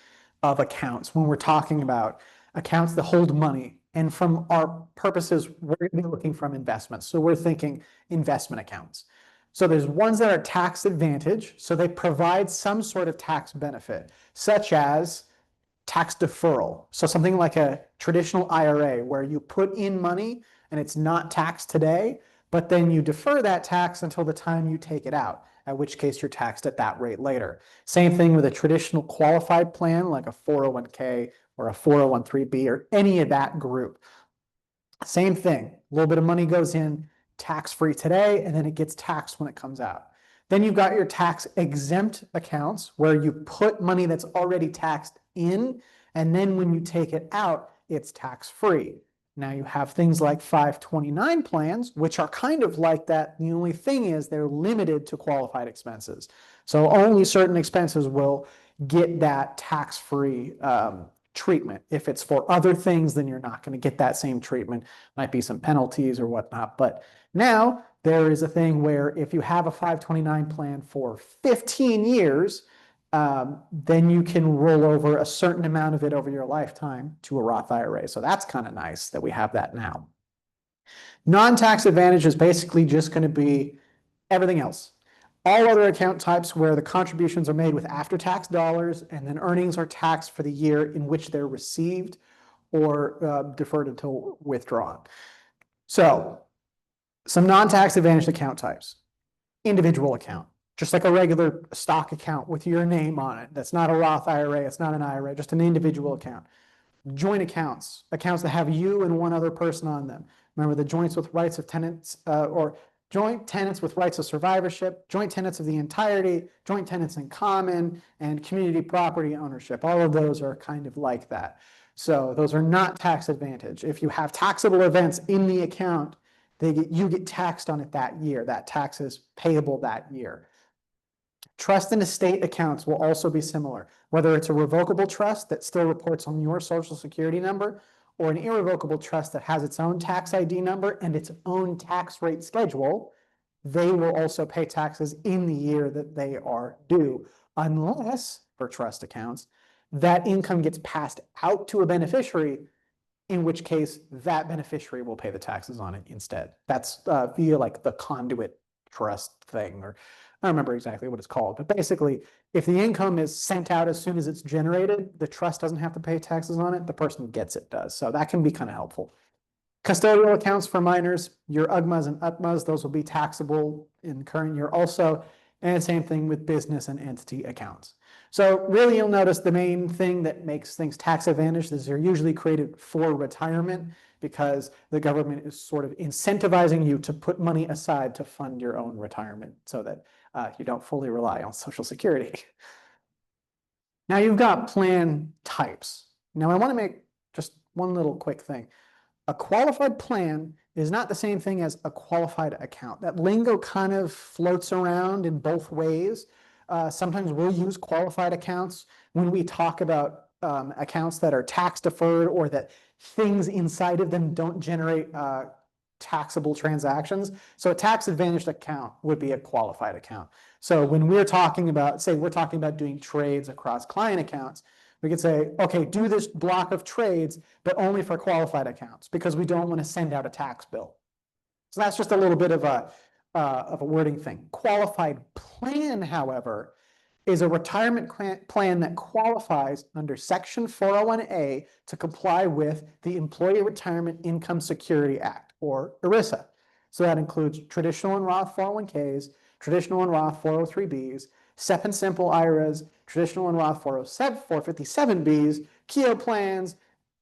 of accounts when we're talking about accounts that hold money. And from our purposes, we're going to be looking from investments. So we're thinking investment accounts. So there's ones that are tax advantage. So they provide some sort of tax benefit, such as tax deferral. So something like a traditional IRA where you put in money and it's not taxed today, but then you defer that tax until the time you take it out, at which case you're taxed at that rate later. Same thing with a traditional qualified plan like a 401k or a 401(b) or any of that group. Same thing, a little bit of money goes in tax-free today and then it gets taxed when it comes out. Then you've got your tax exempt accounts where you put money that's already taxed in, and then when you take it out, it's tax-free. Now you have things like 529 plans, which are kind of like that. The only thing is they're limited to qualified expenses. So only certain expenses will get that tax-free treatment. If it's for other things, then you're not going to get that same treatment. Might be some penalties or whatnot. But now there is a thing where if you have a 529 plan for 15 years, then you can roll over a certain amount of it over your lifetime to a Roth IRA. So that's kind of nice that we have that now. Non-tax advantage is basically just going to be everything else. All other account types where the contributions are made with after-tax dollars and then earnings are taxed for the year in which they're received or deferred until withdrawn. So some non-tax advantaged account types. Individual account, just like a regular stock account with your name on it. That's not a Roth IRA, it's not an IRA, just an individual account. Joint accounts, accounts that have you and one other person on them. Remember the joints with rights of tenants or joint tenants with rights of survivorship, joint tenants of the entirety, joint tenants in common, and community property ownership. All of those are kind of like that. So those are not tax advantage. If you have taxable events in the account, you get taxed on it that year. That tax is payable that year. Trust and estate accounts will also be similar, whether it's a revocable trust that still reports on your social security number or an irrevocable trust that has its own tax ID number and its own tax rate schedule. They will also pay taxes in the year that they are due, unless, for trust accounts, that income gets passed out to a beneficiary, in which case that beneficiary will pay the taxes on it instead. That's via like the conduit trust thing, or I don't remember exactly what it's called, but basically if the income is sent out as soon as it's generated, the trust doesn't have to pay taxes on it, the person who gets it does. So that can be kind of helpful. Custodial accounts for minors, your UGMAs and UTMAs, those will be taxable in current year also, and same thing with business and entity accounts. So really you'll notice the main thing that makes things tax advantaged is they're usually created for retirement because the government is sort of incentivizing you to put money aside to fund your own retirement so that you don't fully rely on Social Security. Now you've got plan types. Now I want to make just one little quick thing. A qualified plan is not the same thing as a qualified account. That lingo kind of floats around in both ways. Sometimes we'll use qualified accounts when we talk about accounts that are tax deferred or that things inside of them don't generate taxable transactions. So a tax advantaged account would be a qualified account. So when we're talking about, say we're talking about doing trades across client accounts, we could say, okay, do this block of trades, but only for qualified accounts because we don't want to send out a tax bill. So that's just a little bit of a wording thing. Qualified plan, however, is a retirement plan that qualifies under Section 401A to comply with the Employee Retirement Income Security Act, or ERISA. So that includes traditional and Roth 401ks, traditional and Roth 403Bs, SEP and simple IRAs, traditional and Roth 407, 457Bs, Keogh plans,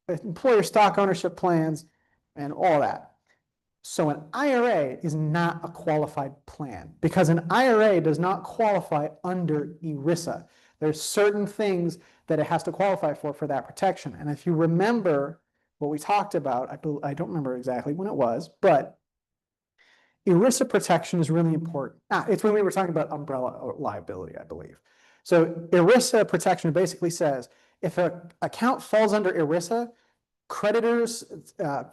employer stock ownership plans, and all that. So an IRA is not a qualified plan because an IRA does not qualify under ERISA. There's certain things that it has to qualify for that protection. And if you remember what we talked about, I don't remember exactly when it was, but ERISA protection is really important. It's when we were talking about umbrella liability, I believe. So ERISA protection basically says if an account falls under ERISA, creditors,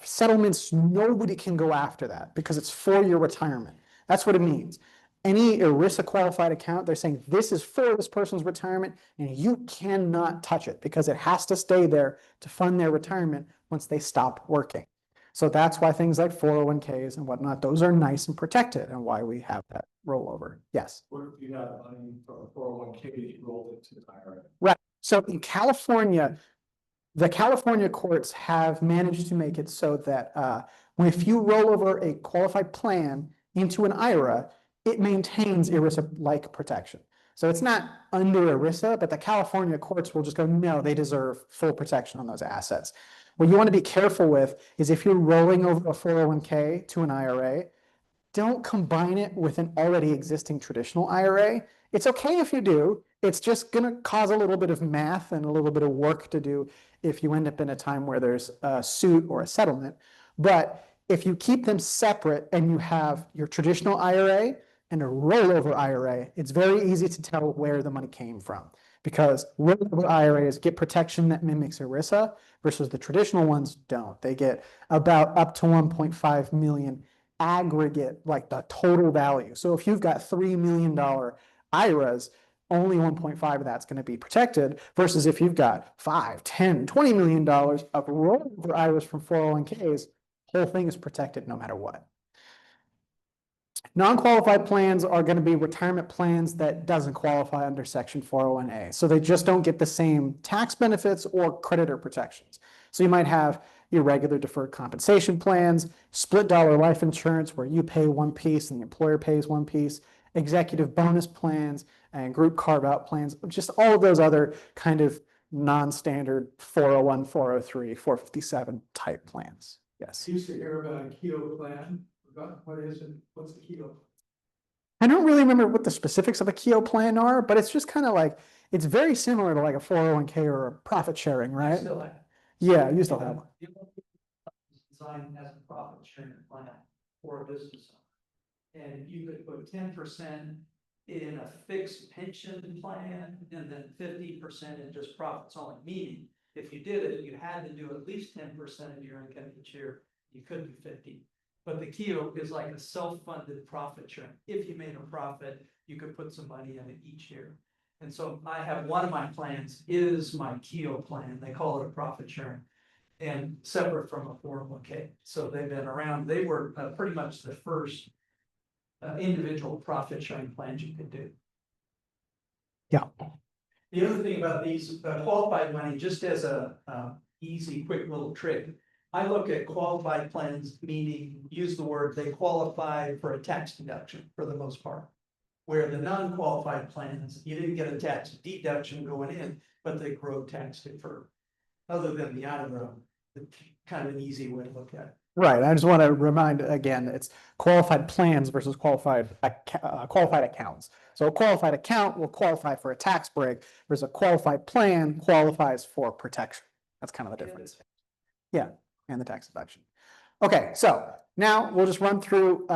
settlements, nobody can go after that because it's for your retirement. That's what it means. Any ERISA qualified account, they're saying this is for this person's retirement and you cannot touch it because it has to stay there to fund their retirement once they stop working. So that's why things like 401ks and whatnot, those are nice and protected and why we have that rollover. Yes. What if you have money for a 401k that you rolled into an IRA? Right. So in California, the California courts have managed to make it so that if you roll over a qualified plan into an IRA, it maintains ERISA-like protection. So it's not under ERISA, but the California courts will just go, no, they deserve full protection on those assets. What you want to be careful with is if you're rolling over a 401k to an IRA, don't combine it with an already existing traditional IRA. It's okay if you do. It's just going to cause a little bit of math and a little bit of work to do if you end up in a time where there's a suit or a settlement. But if you keep them separate and you have your traditional IRA and a rollover IRA, it's very easy to tell where the money came from because rollover IRAs get protection that mimics ERISA versus the traditional ones don't. They get about up to 1.5 million aggregate, like the total value. So if you've got $3 million IRAs, only 1.5 of that's going to be protected versus if you've got 5, 10, $20 million of rollover IRAs from 401ks, whole thing is protected no matter what. Non-qualified plans are going to be retirement plans that doesn't qualify under Section 401A. So they just don't get the same tax benefits or creditor protections. So you might have your regular deferred compensation plans, split dollar life insurance where you pay one piece and the employer pays one piece, executive bonus plans and group carve-out plans, just all of those other kind of non-standard 401, 403, 457 type plans. Yes. Used to hear about a Keogh plan. What is it? What's the Keogh? I don't really remember what the specifics of a Keogh plan are, but it's just kind of like, it's very similar to like a 401k or a profit sharing, right? Still have. Yeah, you still have one. Designed as a profit sharing plan for a business owner. And you could put 10% in a fixed pension plan and then 50% in just profits only. Meaning, if you did it, you had to do at least 10% of your income each year. You couldn't do 50. But the Keogh is like a self-funded profit sharing. If you made a profit, you could put some money in it each year. And so I have one of my plans is my Keogh plan. They call it a profit sharing and separate from a 401k. So they've been around. They were pretty much the first individual profit sharing plans you could do. Yeah. The other thing about these qualified money, just as a easy, quick little trick, I look at qualified plans, meaning use the word they qualify for a tax deduction for the most part. Where the non-qualified plans, you didn't get a tax deduction going in, but they grow tax deferred. Other than the IRA, it's kind of an easy way to look at it. Right. I just want to remind again, it's qualified plans versus qualified accounts. So a qualified account will qualify for a tax break, whereas a qualified plan qualifies for protection. That's kind of the difference. Yeah, and the tax deduction. Okay, so now we'll just run through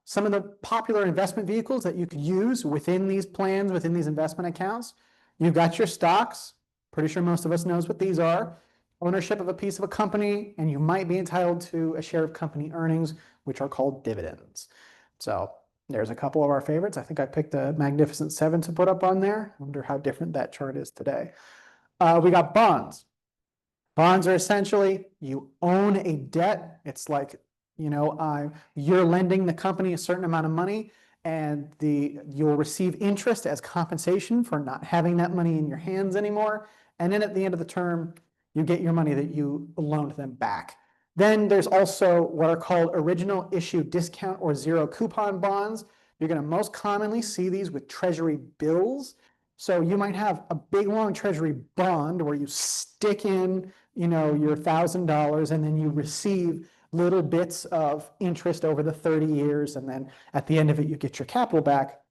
some of the popular investment vehicles that you could use within these plans, within these investment accounts. You've got your stocks. Pretty sure most of us knows what these are. Ownership of a piece of a company, and you might be entitled to a share of company earnings, which are called dividends. So there's a couple of our favorites. I think I picked the Magnificent Seven to put up on there. I wonder how different that chart is today. We got bonds. Bonds are essentially, you own a debt. It's like, you're lending the company a certain amount of money and you'll receive interest as compensation for not having that money in your hands anymore. And then at the end of the term, you get your money that you loaned them back. Then there's also what are called original issue discount or zero coupon bonds. You're gonna most commonly see these with treasury bills. So you might have a big long treasury bond where you stick in, your $1,000 and then you receive little bits of interest over the 30 years. And then at the end of it, you get your capital back.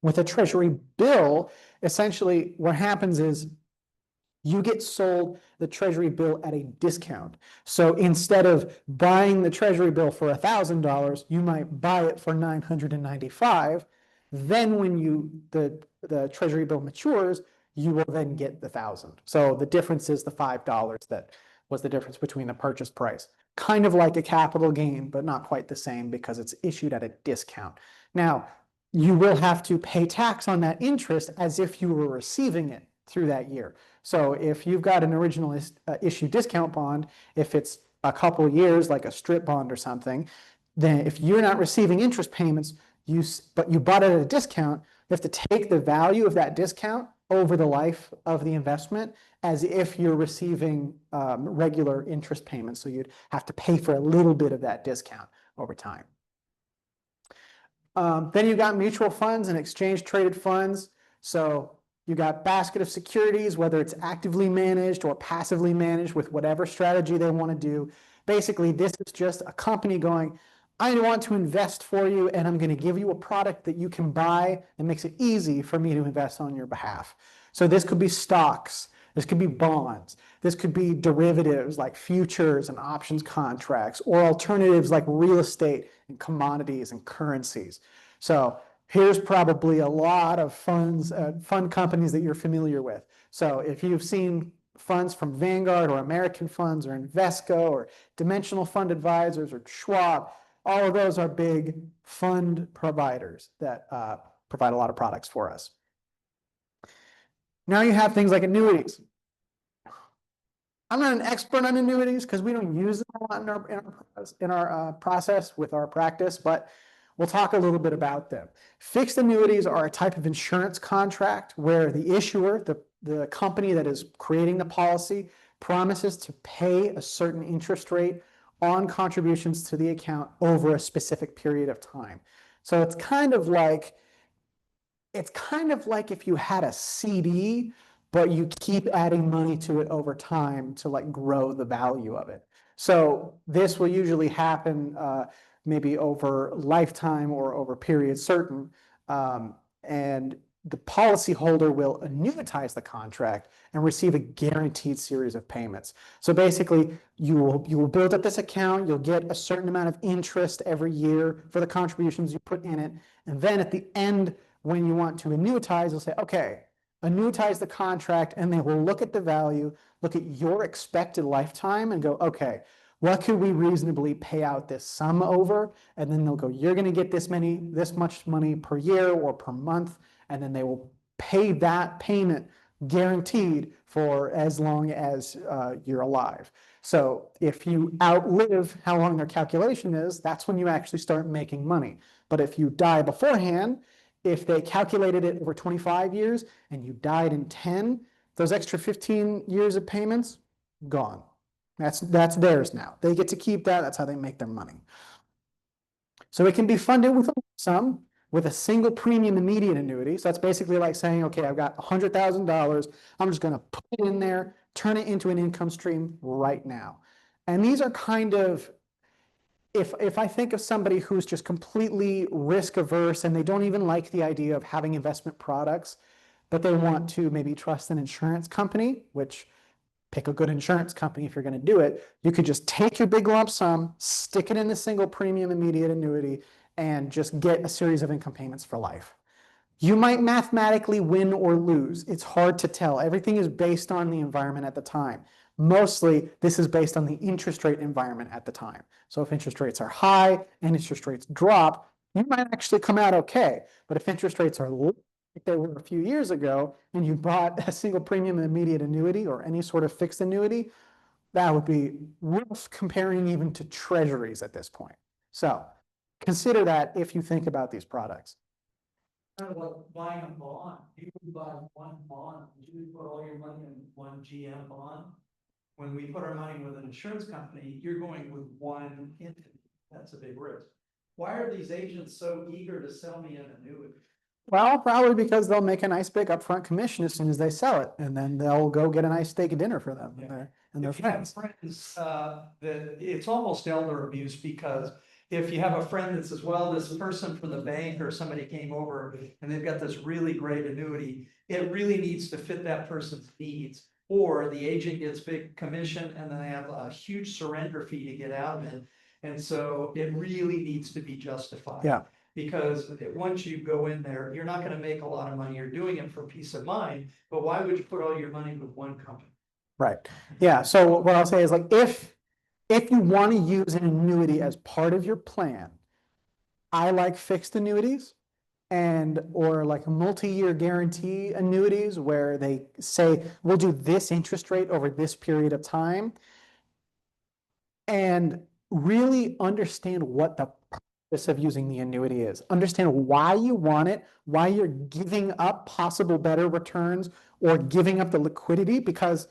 With a treasury bill, essentially what happens is you get sold the treasury bill at a discount. So instead of buying the treasury bill for $1,000, you might buy it for 995. Then when the treasury bill matures, you will then get the 1,000. So the difference is the $5 that was the difference between the purchase price. Kind of like a capital gain, but not quite the same because it's issued at a discount. Now, you will have to pay tax on that interest as if you were receiving it through that year. So if you've got an original issue discount bond, if it's a couple of years, like a strip bond or something, then if you're not receiving interest payments, but you bought it at a discount, you have to take the value of that discount over the life of the investment as if you're receiving regular interest payments. So you'd have to pay for a little bit of that discount over time. Then you got mutual funds and exchange traded funds. So you got basket of securities, whether it's actively managed or passively managed with whatever strategy they want to do. Basically, this is just a company going, I want to invest for you, and I'm going to give you a product that you can buy that makes it easy for me to invest on your behalf. So this could be stocks, this could be bonds, this could be derivatives like futures and options contracts, or alternatives like real estate and commodities and currencies. So here's probably a lot of fund companies that you're familiar with. So if you've seen funds from Vanguard or American Funds or Invesco or Dimensional Fund Advisors or Schwab, all of those are big fund providers that provide a lot of products for us. Now you have things like annuities. I'm not an expert on annuities because we don't use them a lot in our process with our practice, but we'll talk a little bit about them. Fixed annuities are a type of insurance contract where the issuer, the company that is creating the policy, promises to pay a certain interest rate on contributions to the account over a specific period of time. So it's kind of like if you had a CD, but you keep adding money to it over time to like grow the value of it. So this will usually happen maybe over lifetime or over periods certain. And the policyholder will annuitize the contract and receive a guaranteed series of payments. So basically, you will build up this account, you'll get a certain amount of interest every year for the contributions you put in it, and then at the end, when you want to annuitize, you'll say, okay, annuitize the contract, and they will look at the value, look at your expected lifetime and go, okay, what could we reasonably pay out this sum over? And then they'll go, you're going to get this much money per year or per month. And then they will pay that payment guaranteed for as long as you're alive. So if you outlive how long their calculation is, that's when you actually start making money. But if you die beforehand, if they calculated it over 25 years and you died in 10, those extra 15 years of payments, gone. That's theirs now. They get to keep that. That's how they make their money. So it can be funded with a sum, with a single premium immediate annuity. So that's basically like saying, okay, I've got $100,000. I'm just going to put it in there, turn it into an income stream right now. And these are kind of, if I think of somebody who's just completely risk averse and they don't even like the idea of having investment products, but they want to maybe trust an insurance company, which pick a good insurance company if you're going to do it. You could just take your big lump sum, stick it in the single premium immediate annuity, and just get a series of income payments for life. You might mathematically win or lose. It's hard to tell. Everything is based on the environment at the time. Mostly, this is based on the interest rate environment at the time. So if interest rates are high and interest rates drop, you might actually come out okay. But if interest rates are low, like they were a few years ago, and you bought a single premium immediate annuity or any sort of fixed annuity, that would be rough comparing even to treasuries at this point. So consider that if you think about these products. Kind of like buying a bond. You can buy one bond, you put all your money in one GM bond. When we put our money with an insurance company, you're going with one entity. That's a big risk. Why are these agents so eager to sell me an annuity? Well, probably because they'll make a nice big upfront commission as soon as they sell it, and then they'll go get a nice steak and dinner for them and their If you have friends. friends, that it's almost elder abuse, because if you have a friend that says, well, this person from the bank or somebody came over and they've got this really great annuity, it really needs to fit that person's needs. Or the agent gets big commission and then they have a huge surrender fee to get out of it. And so it really needs to be justified. Yeah. Because once you go in there, you're not gonna make a lot of money. You're doing it for peace of mind, but why would you put all your money with one company? Right. Yeah. So what I'll say is like, if you want to use an annuity as part of your plan, I like fixed annuities and, or like multi-year guarantee annuities where they say, we'll do this interest rate over this period of time. And really understand what the purpose of using the annuity is. Understand why you want it, why you're giving up possible better returns or giving up the liquidity, because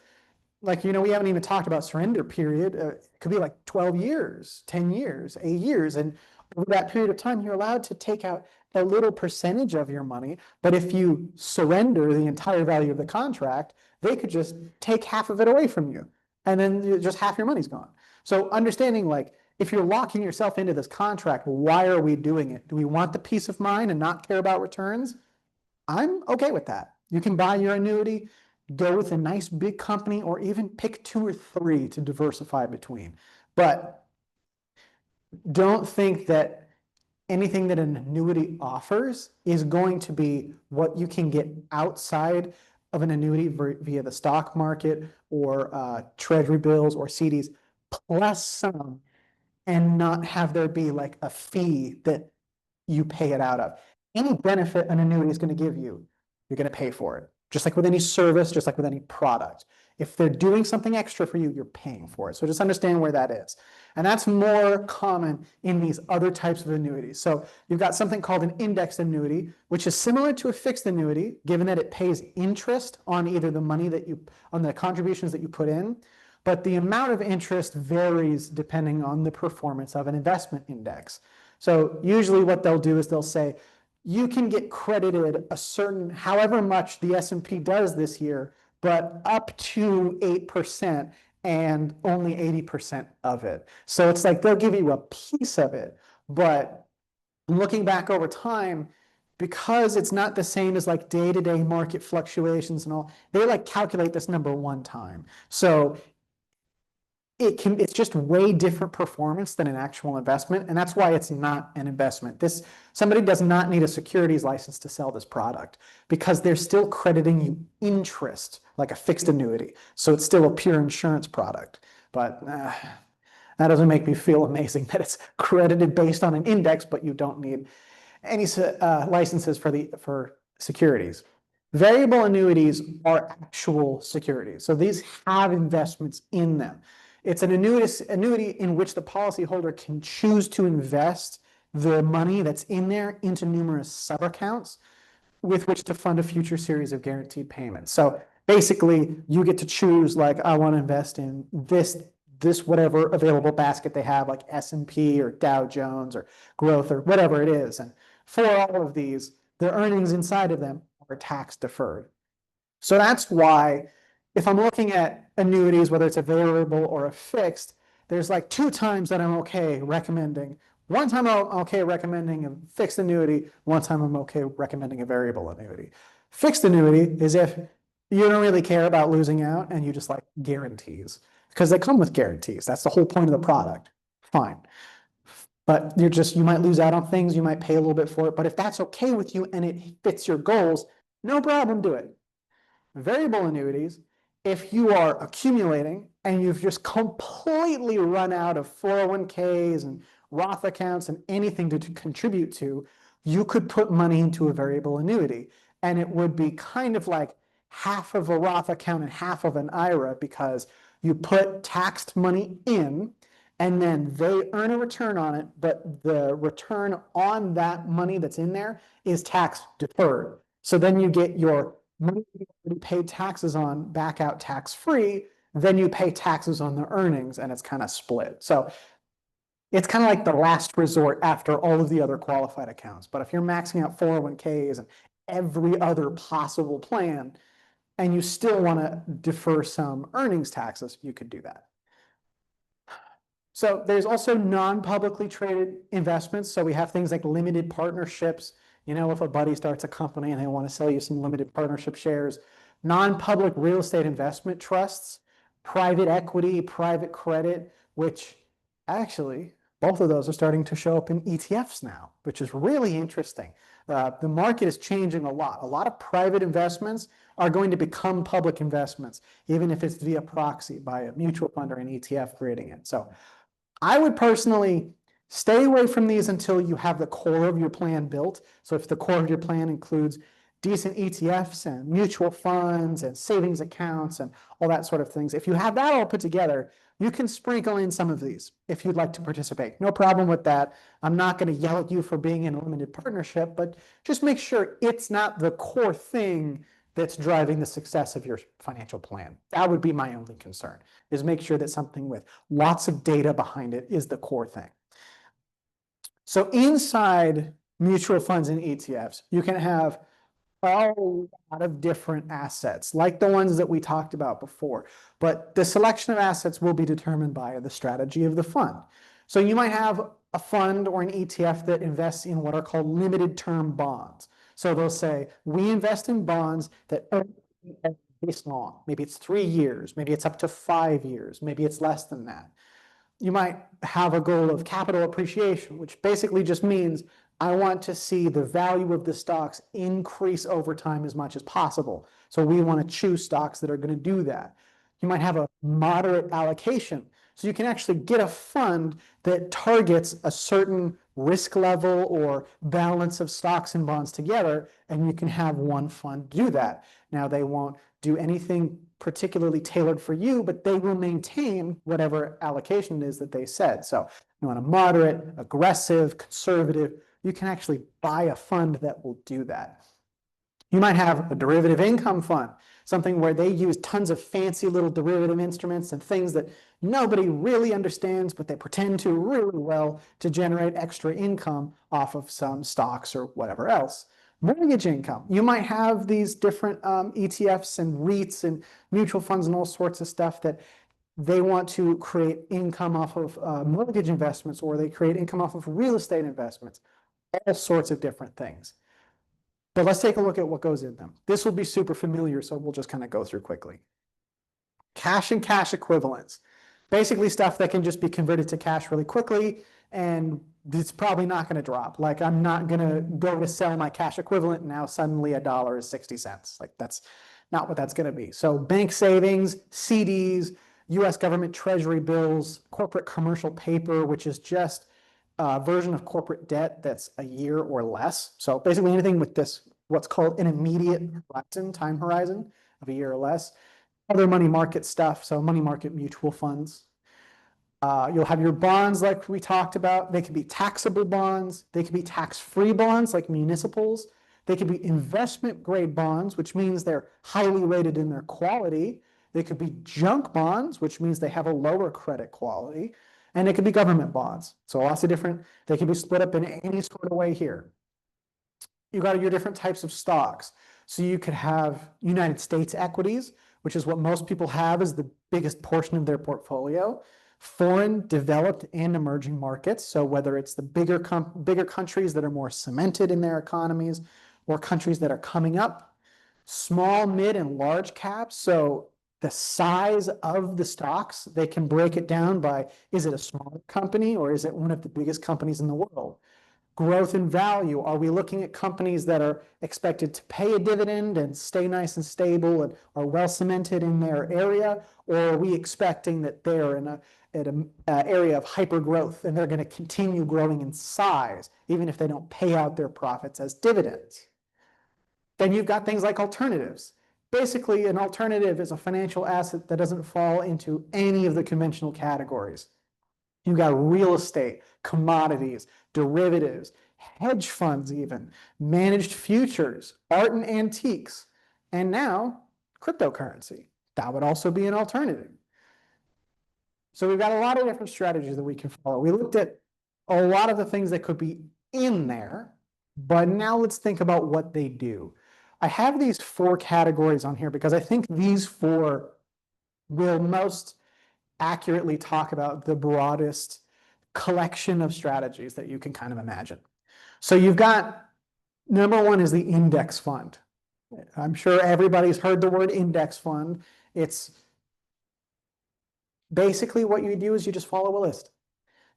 like, we haven't even talked about surrender period. It could be like 12 years, 10 years, 8 years. And over that period of time, you're allowed to take out a little percentage of your money. But if you surrender the entire value of the contract, they could just take half of it away from you. And then just half your money's gone. So understanding like, if you're locking yourself into this contract, why are we doing it? Do we want the peace of mind and not care about returns? I'm okay with that. You can buy your annuity, go with a nice big company, or even pick 2 or 3 to diversify between. But don't think that anything that an annuity offers is going to be what you can get outside of an annuity via the stock market or treasury bills or CDs, plus some, and not have there be like a fee that you pay it out of. Any benefit an annuity is going to give you, you're going to pay for it. Just like with any service, just like with any product. If they're doing something extra for you, you're paying for it. So just understand where that is. And that's more common in these other types of annuities. So you've got something called an indexed annuity, which is similar to a fixed annuity, given that it pays interest on either the money that on the contributions that you put in, but the amount of interest varies depending on the performance of an investment index. So usually what they'll do is they'll say, you can get credited a certain, however much the S&P does this year, but up to 8% and only 80% of it. So it's like they'll give you a piece of it, but looking back over time, because it's not the same as like day-to-day market fluctuations and all, they like calculate this number one time. So it's just way different performance than an actual investment. And that's why it's not an investment. Somebody does not need a securities license to sell this product because they're still crediting you interest like a fixed annuity. So it's still a pure insurance product. But that doesn't make me feel amazing that it's credited based on an index, but you don't need any licenses for securities. Variable annuities are actual securities. So these have investments in them. It's an annuity in which the policyholder can choose to invest the money that's in there into numerous sub-accounts with which to fund a future series of guaranteed payments. So basically, you get to choose, like, I want to invest in this whatever available basket they have, like S&P or Dow Jones or growth or whatever it is. And for all of these, the earnings inside of them are tax deferred. So that's why if I'm looking at annuities, whether it's a variable or a fixed, there's like 2 times that I'm okay recommending. One time I'm okay recommending a fixed annuity, one time I'm okay recommending a variable annuity. Fixed annuity is if you don't really care about losing out and you just like guarantees, because they come with guarantees. That's the whole point of the product. Fine. But you might lose out on things, you might pay a little bit for it, but if that's okay with you and it fits your goals, no problem, do it. Variable annuities, if you are accumulating and you've just completely run out of 401ks and Roth accounts and anything to contribute to, you could put money into a variable annuity. And it would be kind of like half of a Roth account and half of an IRA, because you put taxed money in and then they earn a return on it, but the return on that money that's in there is tax deferred. So then you get your money you already paid taxes on back out tax free, then you pay taxes on the earnings and it's kind of split. So It's kind of like the last resort after all of the other qualified accounts. But if you're maxing out 401ks and every other possible plan, and you still want to defer some earnings taxes, you could do that. So there's also non-publicly traded investments. So we have things like limited partnerships. You know, if a buddy starts a company and they want to sell you some limited partnership shares, non-public real estate investment trusts, private equity, private credit, which actually both of those are starting to show up in ETFs now, which is really interesting. The market is changing a lot. A lot of private investments are going to become public investments, even if it's via proxy by a mutual fund or an ETF creating it. So I would personally stay away from these until you have the core of your plan built. So if the core of your plan includes decent ETFs and mutual funds and savings accounts and all that sort of things, if you have that all put together, you can sprinkle in some of these if you'd like to participate. No problem with that. I'm not going to yell at you for being in a limited partnership, but just make sure it's not the core thing that's driving the success of your financial plan. That would be my only concern, is make sure that something with lots of data behind it is the core thing. So inside mutual funds and ETFs, you can have a lot of different assets, like the ones that we talked about before. But the selection of assets will be determined by the strategy of the fund. So you might have a fund or an ETF that invests in what are called limited term bonds. So they'll say, we invest in bonds that are this long. Maybe it's 3 years, maybe it's up to 5 years, maybe it's less than that. You might have a goal of capital appreciation, which basically just means I want to see the value of the stocks increase over time as much as possible. So we want to choose stocks that are going to do that. You might have a moderate allocation. So you can actually get a fund that targets a certain risk level or balance of stocks and bonds together, and you can have one fund do that. Now, they won't do anything particularly tailored for you, but they will maintain whatever allocation it is that they said. So you want a moderate, aggressive, conservative, you can actually buy a fund that will do that. You might have a derivative income fund, something where they use tons of fancy little derivative instruments and things that nobody really understands, but they pretend to really well to generate extra income off of some stocks or whatever else. Mortgage income. You might have these different ETFs and REITs and mutual funds and all sorts of stuff that they want to create income off of mortgage investments, or they create income off of real estate investments, all sorts of different things. But let's take a look at what goes in them. This will be super familiar, so we'll just kind of go through quickly. Cash and cash equivalents. Basically stuff that can just be converted to cash really quickly, and it's probably not going to drop. Like, I'm not going to go to sell my cash equivalent and now suddenly $1 is 60 cents. Like, that's not what that's going to be. So bank savings, CDs, US government treasury bills, corporate commercial paper, which is just a version of corporate debt that's a year or less. So basically anything with this, what's called an immediate time horizon of a year or less. Other money market stuff, so money market mutual funds. You'll have your bonds like we talked about. They could be taxable bonds. They could be tax-free bonds like municipals. They could be investment grade bonds, which means they're highly rated in their quality. They could be junk bonds, which means they have a lower credit quality. And it could be government bonds. So lots of different, they can be split up in any sort of way here. You got your different types of stocks. So you could have United States equities, which is what most people have as the biggest portion of their portfolio. Foreign, developed, and emerging markets. So whether it's the bigger countries that are more cemented in their economies, or countries that are coming up. Small, mid, and large caps. So the size of the stocks, they can break it down by, is it a smaller company or is it one of the biggest companies in the world? Growth and value. Are we looking at companies that are expected to pay a dividend and stay nice and stable and are well cemented in their area? Or are we expecting that they're in an area of hyper growth and they're going to continue growing in size, even if they don't pay out their profits as dividends? Then you've got things like alternatives. Basically, an alternative is a financial asset that doesn't fall into any of the conventional categories. You've got real estate, commodities, derivatives, hedge funds even, managed futures, art and antiques, and now cryptocurrency. That would also be an alternative. So we've got a lot of different strategies that we can follow. We looked at a lot of the things that could be in there, but now let's think about what they do. I have these 4 categories on here because I think these 4 will most accurately talk about the broadest collection of strategies that you can kind of imagine. So you've got, number 1 is the index fund. I'm sure everybody's heard the word index fund. It's basically what you do is you just follow a list.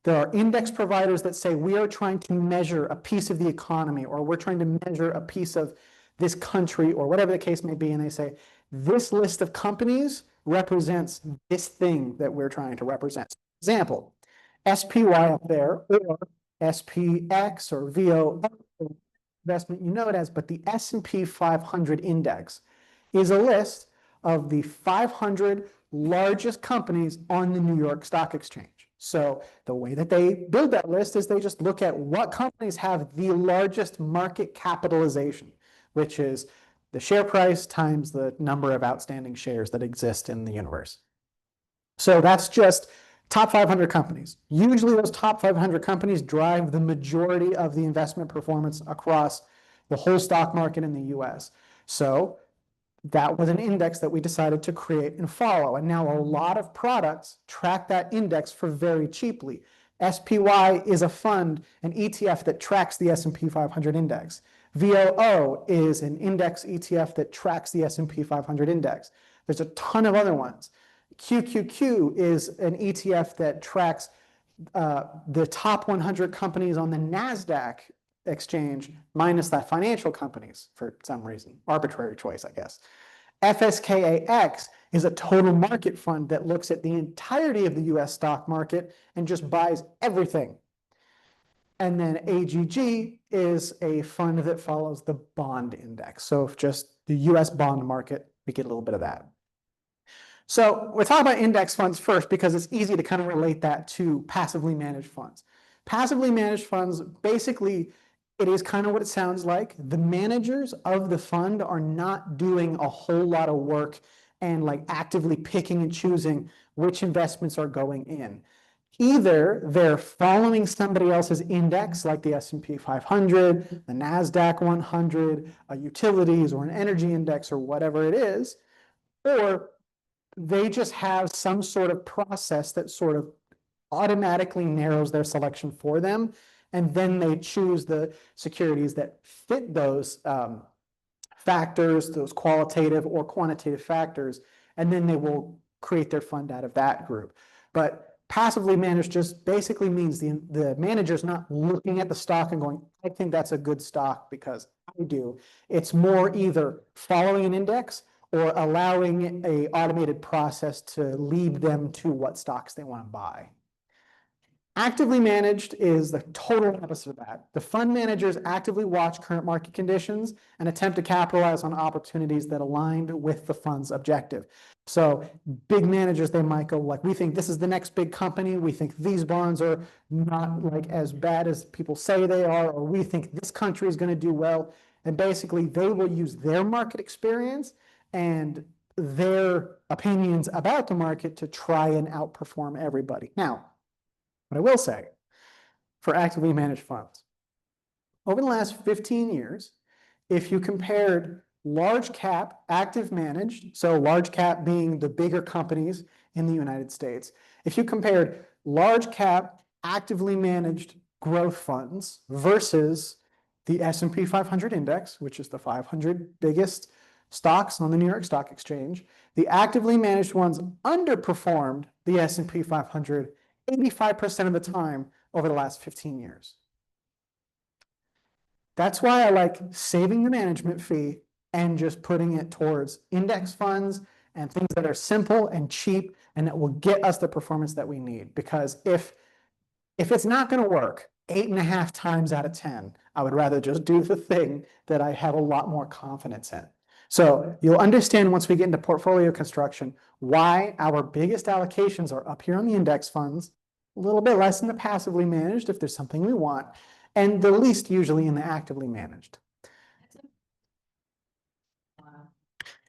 There are index providers that say we are trying to measure a piece of the economy, or we're trying to measure a piece of this country, or whatever the case may be, and they say this list of companies represents this thing that we're trying to represent. Example, SPY up there, or SPX, or VO, investment you know it as, but the S&P 500 index is a list of the 500 largest companies on the New York Stock Exchange. So the way that they build that list is they just look at what companies have the largest market capitalization, which is the share price times the number of outstanding shares that exist in the universe. So that's just top 500 companies. Usually those top 500 companies drive the majority of the investment performance across the whole stock market in the US. So that was an index that we decided to create and follow. And now a lot of products track that index for very cheaply. SPY is a fund, an ETF that tracks the S&P 500 index. VOO is an index ETF that tracks the S&P 500 index. There's a ton of other ones. QQQ is an ETF that tracks the top 100 companies on the NASDAQ exchange, minus the financial companies for some reason, arbitrary choice, I guess. FSKAX is a total market fund that looks at the entirety of the US stock market and just buys everything. And then AGG is a fund that follows the bond index. So if just the US bond market, we get a little bit of that. So we're talking about index funds first because it's easy to kind of relate that to passively managed funds. Passively managed funds, basically, it is kind of what it sounds like. The managers of the fund are not doing a whole lot of work and like actively picking and choosing which investments are going in. Either they're following somebody else's index, like the S&P 500, the NASDAQ 100, a utilities or an energy index or whatever it is, or they just have some sort of process that sort of automatically narrows their selection for them. And then they choose the securities that fit those factors, those qualitative or quantitative factors, and then they will create their fund out of that group. But passively managed just basically means the manager's not looking at the stock and going, I think that's a good stock because I do. It's more either following an index or allowing an automated process to lead them to what stocks they want to buy. Actively managed is the total opposite of that. The fund managers actively watch current market conditions and attempt to capitalize on opportunities that aligned with the fund's objective. So big managers, they might go like, we think this is the next big company. We think these bonds are not like as bad as people say they are, or we think this country is going to do well. And basically they will use their market experience and their opinions about the market to try and outperform everybody. Now, what I will say for actively managed funds, over the last 15 years, if you compared large cap active managed, so large cap being the bigger companies in the United States, if you compared large cap actively managed growth funds versus the S&P 500 index, which is the 500 biggest stocks on the New York Stock Exchange, the actively managed ones underperformed the S&P 500 85% of the time over the last 15 years. That's why I like saving the management fee and just putting it towards index funds and things that are simple and cheap and that will get us the performance that we need. Because if it's not going to work 8.5 times out of 10, I would rather just do the thing that I have a lot more confidence in. So you'll understand once we get into portfolio construction why our biggest allocations are up here on the index funds, a little bit less in the passively managed if there's something we want, and the least usually in the actively managed.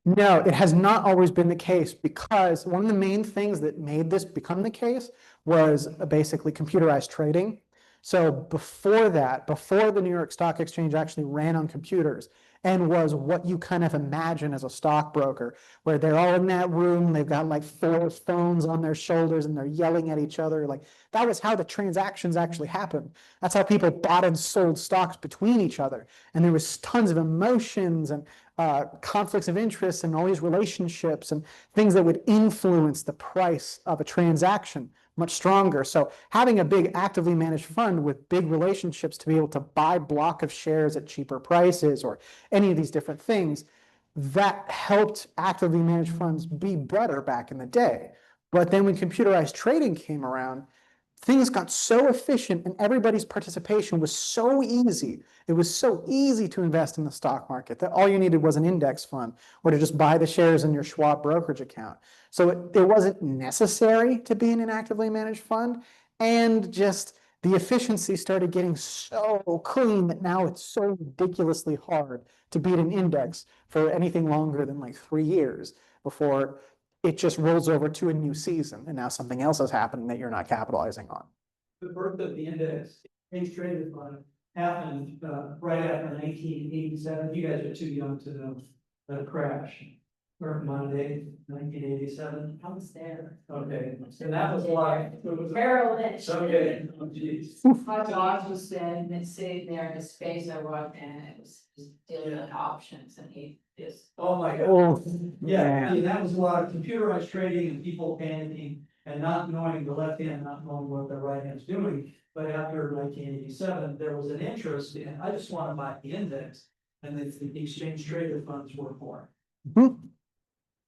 No, it has not always been the case because one of the main things that made this become the case was basically computerized trading. So before that, before the New York Stock Exchange actually ran on computers and was what you kind of imagine as a stockbroker, where they're all in that room, they've got like 4 phones on their shoulders and they're yelling at each other. Like that was how the transactions actually happened. That's how people bought and sold stocks between each other. And there was tons of emotions and conflicts of interest and all these relationships and things that would influence the price of a transaction much stronger. So having a big actively managed fund with big relationships to be able to buy block of shares at cheaper prices or any of these different things, that helped actively managed funds be better back in the day. But then when computerized trading came around, things got so efficient and everybody's participation was so easy. It was so easy to invest in the stock market that all you needed was an index fund or to just buy the shares in your Schwab brokerage account. So it wasn't necessary to be in an actively managed fund, and just the efficiency started getting so clean that now it's so ridiculously hard to beat an index for anything longer than like 3 years before it just rolls over to a new season and now something else has happened that you're not capitalizing on. The birth of the index, exchange traded fund happened, right after 1987. You guys are too young to know the crash. Or Monday, 1987. I was there. Okay, so that was live. It was- Merrill Lynch. Okay, oh geez. My dog was sitting there in his space I walked in, and it was just dealing with options, and he just. Oh my God. Oh, Yeah, man. and that was a lot of computerized trading and people panicking and not knowing the left hand, not knowing what the right hand's doing. But after 1987, there was an interest in, I just want to buy the index, and the exchange traded funds were born. Mhm.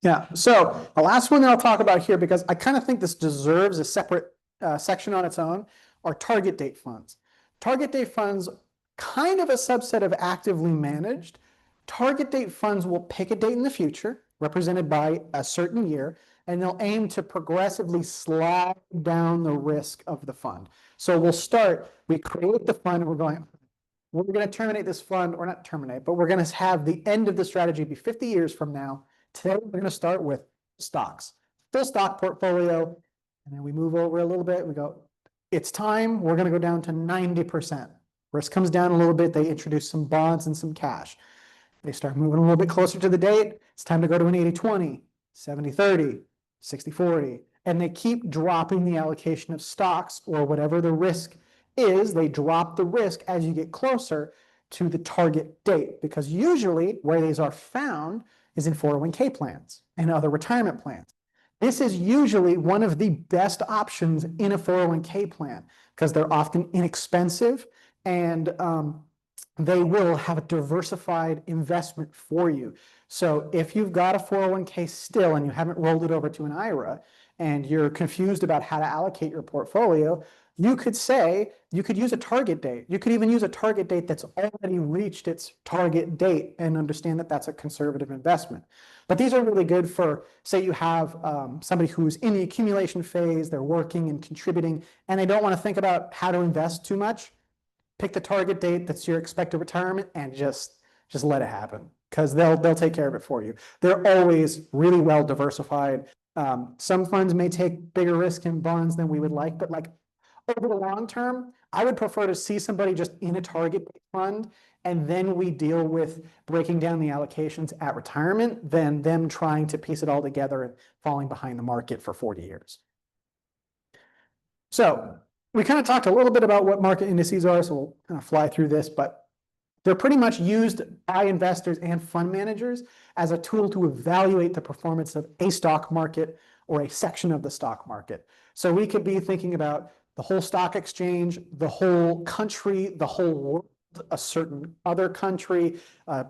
Yeah, so the last one that I'll talk about here, because I kind of think this deserves a separate section on its own, are target date funds. Target date funds, kind of a subset of actively managed. Target date funds will pick a date in the future, represented by a certain year, and they'll aim to progressively slide down the risk of the fund. So we create the fund, and we're going, we're going to terminate this fund, or not terminate, but we're going to have the end of the strategy be 50 years from now. Today, we're going to start with stocks, full stock portfolio. And then we move over a little bit. We go, it's time. We're going to go down to 90%. Risk comes down a little bit. They introduce some bonds and some cash. They start moving a little bit closer to the date. It's time to go to an 80-20, 70-30, 60-40. And they keep dropping the allocation of stocks or whatever the risk is. They drop the risk as you get closer to the target date, because usually where these are found is in 401k plans and other retirement plans. This is usually one of the best options in a 401k plan because they're often inexpensive, and they will have a diversified investment for you. So if you've got a 401k still and you haven't rolled it over to an IRA and you're confused about how to allocate your portfolio, you could use a target date. You could even use a target date that's already reached its target date and understand that that's a conservative investment. But these are really good for, say you have somebody who's in the accumulation phase, they're working and contributing, and they don't want to think about how to invest too much. Pick the target date that's your expected retirement and just let it happen, because they'll take care of it for you. They're always really well diversified. Some funds may take bigger risk in bonds than we would like, but like over the long term, I would prefer to see somebody just in a target fund, and then we deal with breaking down the allocations at retirement than them trying to piece it all together and falling behind the market for 40 years. So we kind of talked a little bit about what market indices are, so we'll kind of fly through this, but they're pretty much used by investors and fund managers as a tool to evaluate the performance of a stock market or a section of the stock market. So we could be thinking about the whole stock exchange, the whole country, the whole world, a certain other country, a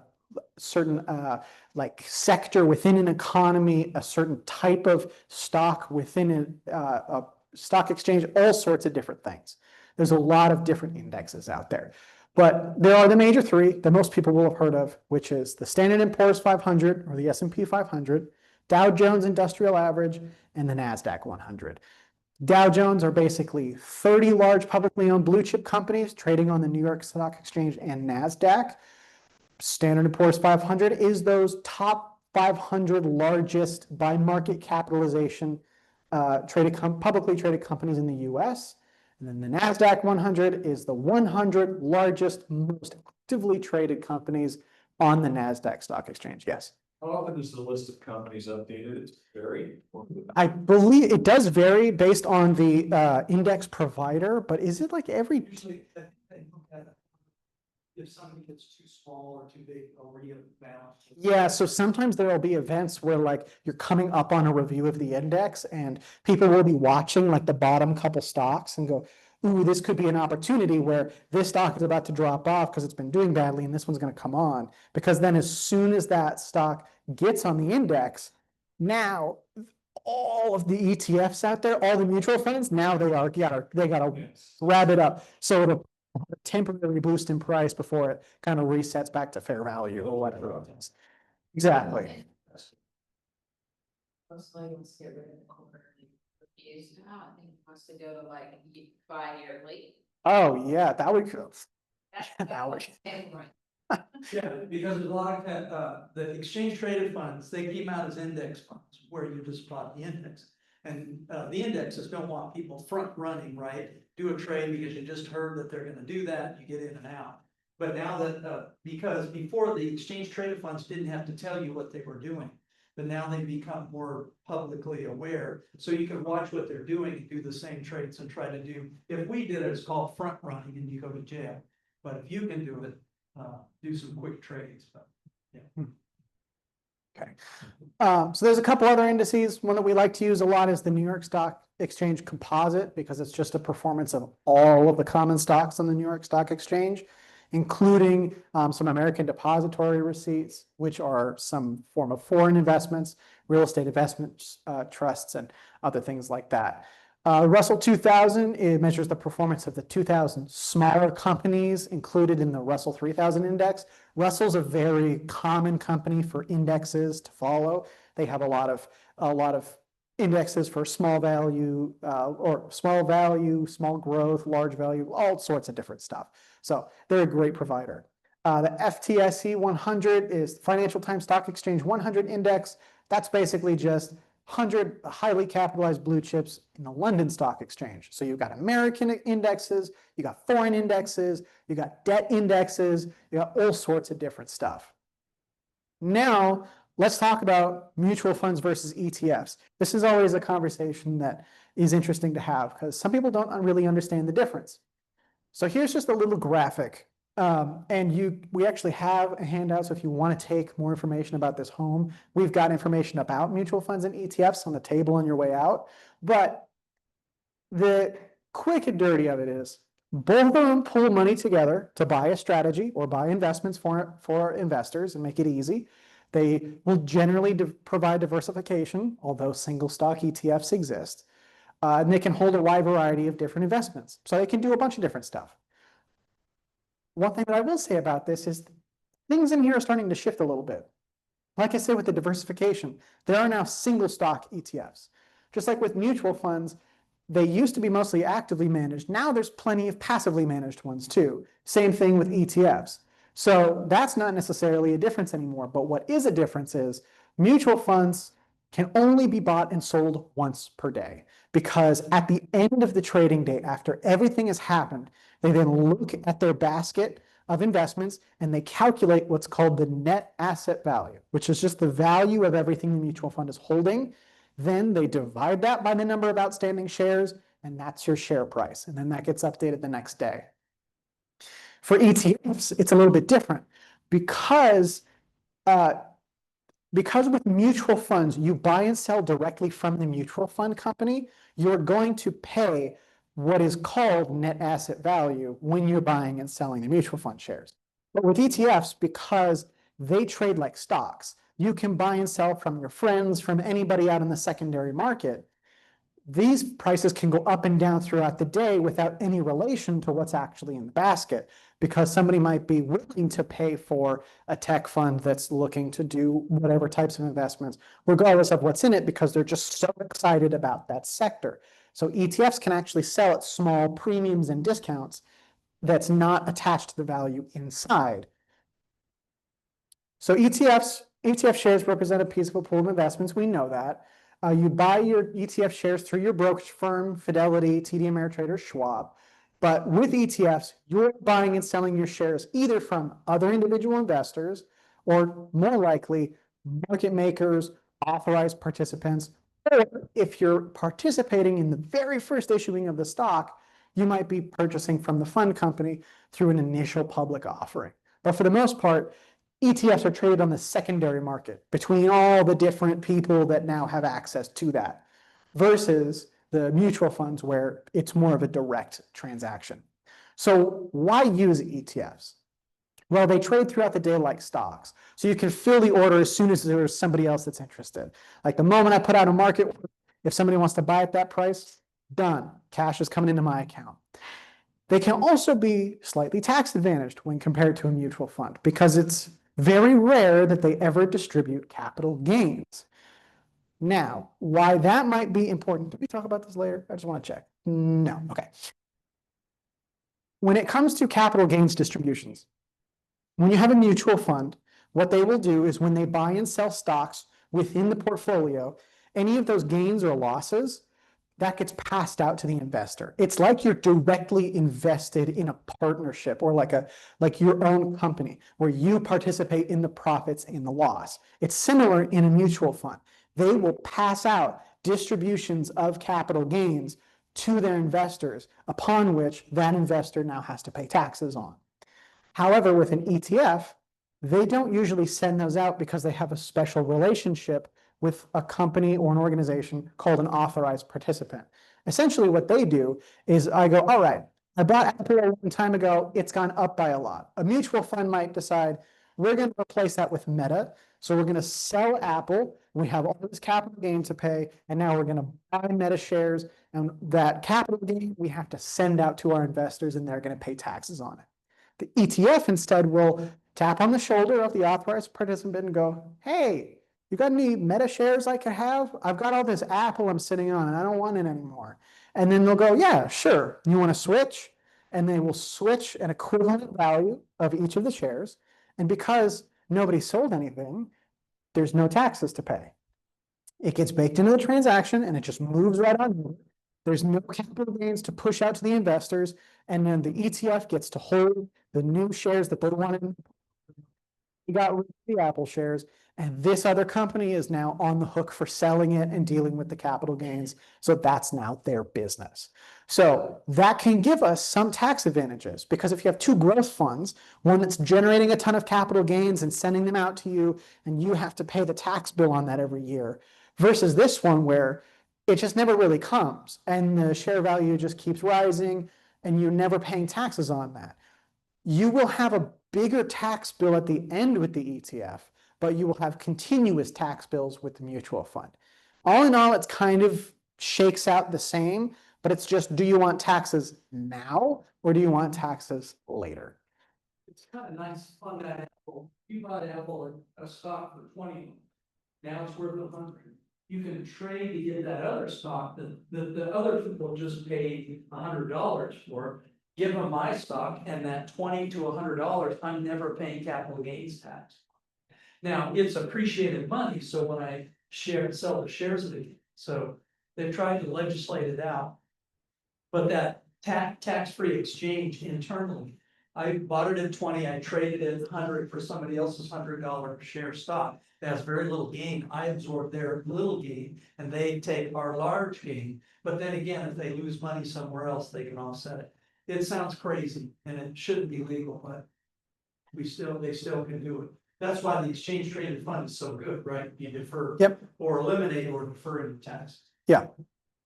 certain like sector within an economy, a certain type of stock within a stock exchange, all sorts of different things. There's a lot of different indexes out there. But there are the major three that most people will have heard of, which is the Standard & Poor's 500 or the S&P 500, Dow Jones Industrial Average, and the NASDAQ 100. Dow Jones are basically 30 large publicly owned blue chip companies trading on the New York Stock Exchange and NASDAQ. Standard & Poor's 500 is those top 500 largest by market capitalization publicly traded companies in the US. And then the NASDAQ 100 is the 100 largest, most actively traded companies on the NASDAQ stock exchange. Yes. How often is the list of companies updated? It's very. I believe it does vary based on the index provider, but is it like every? Usually, they look at it. If somebody gets too small or too big, they'll rebalance. Yeah, so sometimes there will be events where like you're coming up on a review of the index and people will be watching like the bottom couple stocks and go, ooh, this could be an opportunity where this stock is about to drop off because it's been doing badly and this one's going to come on. Because then as soon as that stock gets on the index, now all of the ETFs out there, all the mutual funds, now they gotta Yes. wrap it up. So it'll have a temporary boost in price before it kind of resets back to fair value or whatever it is. Exactly. Most likely wants to get rid of the quarterly reviews now. I think it wants to go to like 5-yearly. Oh, yeah, that would, That would- Yeah, because a lot of, the exchange traded funds, they came out as index funds where you just bought the index. And, the indexes don't want people front running, right? Do a trade because you just heard that they're gonna do that, you get in and out. But now that, because before the exchange traded funds didn't have to tell you what they were doing. But now they become more publicly aware, so you can watch what they're doing and do the same trades and try to do. If we did it, it's called front running and you go to jail. But if you can do it, do some quick trades, but so there's a couple other indices. One that we like to use a lot is the New York Stock Exchange Composite because it's just a performance of all of the common stocks on the New York Stock Exchange, including some American depository receipts, which are some form of foreign investments, real estate investments, trusts, and other things like that. Russell 2000, it measures the performance of the 2000 smaller companies included in the Russell 3000 index. Russell's a very common company for indexes to follow. They have a lot of indexes for small value, small growth, large value, all sorts of different stuff. So they're a great provider. The FTSE 100 is Financial Times Stock Exchange 100 index. That's basically just 100 highly capitalized blue chips in the London Stock Exchange. So you've got American indexes, you got foreign indexes, you got debt indexes, you got all sorts of different stuff. Now, let's talk about mutual funds versus ETFs. This is always a conversation that is interesting to have because some people don't really understand the difference. So here's just a little graphic. We actually have a handout, so if you want to take more information about this home, we've got information about mutual funds and ETFs on the table on your way out. But the quick and dirty of it is both of them pool money together to buy a strategy or buy investments for investors and make it easy. They will generally provide diversification, although single stock ETFs exist. And they can hold a wide variety of different investments. So they can do a bunch of different stuff. One thing that I will say about this is things in here are starting to shift a little bit. Like I said, with the diversification, there are now single stock ETFs. Just like with mutual funds, they used to be mostly actively managed. Now there's plenty of passively managed ones too. Same thing with ETFs. So that's not necessarily a difference anymore. But what is a difference is mutual funds can only be bought and sold once per day. Because at the end of the trading day, after everything has happened, they then look at their basket of investments and they calculate what's called the net asset value, which is just the value of everything the mutual fund is holding. Then they divide that by the number of outstanding shares, and that's your share price. And then that gets updated the next day. For ETFs, it's a little bit different because with mutual funds, you buy and sell directly from the mutual fund company, you're going to pay what is called net asset value when you're buying and selling the mutual fund shares. But with ETFs, because they trade like stocks, you can buy and sell from your friends, from anybody out in the secondary market. These prices can go up and down throughout the day without any relation to what's actually in the basket, because somebody might be willing to pay for a tech fund that's looking to do whatever types of investments, regardless of what's in it, because they're just so excited about that sector. So ETFs can actually sell at small premiums and discounts that's not attached to the value inside. So ETFs ETF shares represent a piece of a pool of investments. We know that. You buy your ETF shares through your brokerage firm, Fidelity, TD Ameritrade, or Schwab. But with ETFs, you're buying and selling your shares either from other individual investors or more likely market makers, authorized participants, or if you're participating in the very first issuing of the stock, you might be purchasing from the fund company through an initial public offering. But for the most part, ETFs are traded on the secondary market between all the different people that now have access to that versus the mutual funds where it's more of a direct transaction. So why use ETFs? Well, they trade throughout the day like stocks. So you can fill the order as soon as there's somebody else that's interested. Like the moment I put out a market, if somebody wants to buy at that price, done. Cash is coming into my account. They can also be slightly tax advantaged when compared to a mutual fund because it's very rare that they ever distribute capital gains. Now, why that might be important, did we talk about this later? I just want to check. No, okay. When it comes to capital gains distributions, when you have a mutual fund, what they will do is when they buy and sell stocks within the portfolio, any of those gains or losses, that gets passed out to the investor. It's like you're directly invested in a partnership or like your own company where you participate in the profits and the loss. It's similar in a mutual fund. They will pass out distributions of capital gains to their investors, upon which that investor now has to pay taxes on. However, with an ETF, they don't usually send those out because they have a special relationship with a company or an organization called an authorized participant. Essentially, what they do is I go, all right, I bought Apple a long time ago, it's gone up by a lot. A mutual fund might decide, we're going to replace that with Meta. So we're going to sell Apple. We have all this capital gain to pay, and now we're going to buy Meta shares. And that capital gain we have to send out to our investors, and they're going to pay taxes on it. The ETF instead will tap on the shoulder of the authorized participant and go, hey, you got any Meta shares I can have? I've got all this Apple I'm sitting on and I don't want it anymore. And then they'll go, yeah, sure. You want to switch? And they will switch an equivalent value of each of the shares. And because nobody sold anything, there's no taxes to pay. It gets baked into the transaction and it just moves right on. There's no capital gains to push out to the investors. And then the ETF gets to hold the new shares that they wanted. You got rid of the Apple shares, and this other company is now on the hook for selling it and dealing with the capital gains. So that's now their business. So that can give us some tax advantages because if you have two growth funds, one that's generating a ton of capital gains and sending them out to you, and you have to pay the tax bill on that every year, versus this one where it just never really comes and the share value just keeps rising and you're never paying taxes on that. You will have a bigger tax bill at the end with the ETF, but you will have continuous tax bills with the mutual fund. All in all, it's kind of shakes out the same, but it's just, do you want taxes now or do you want taxes later? It's kind of nice on that Apple. You bought Apple a stock for 20, now it's worth 100. You can trade to get that other stock that the other people just paid $100 for. Give them my stock and that $20 to $100, I'm never paying capital gains tax. Now, it's appreciated money, so when I sell the shares of it, so they've tried to legislate it out. But that tax-free exchange internally, I bought it at 20, I traded it at 100 for somebody else's $100 share stock. That has very little gain. I absorb their little gain and they take our large gain. But then again, if they lose money somewhere else, they can offset it. It sounds crazy and it shouldn't be legal, but they still can do it. That's why the exchange traded fund is so good, right? You defer. Yep. Or eliminate or defer any tax. Yeah.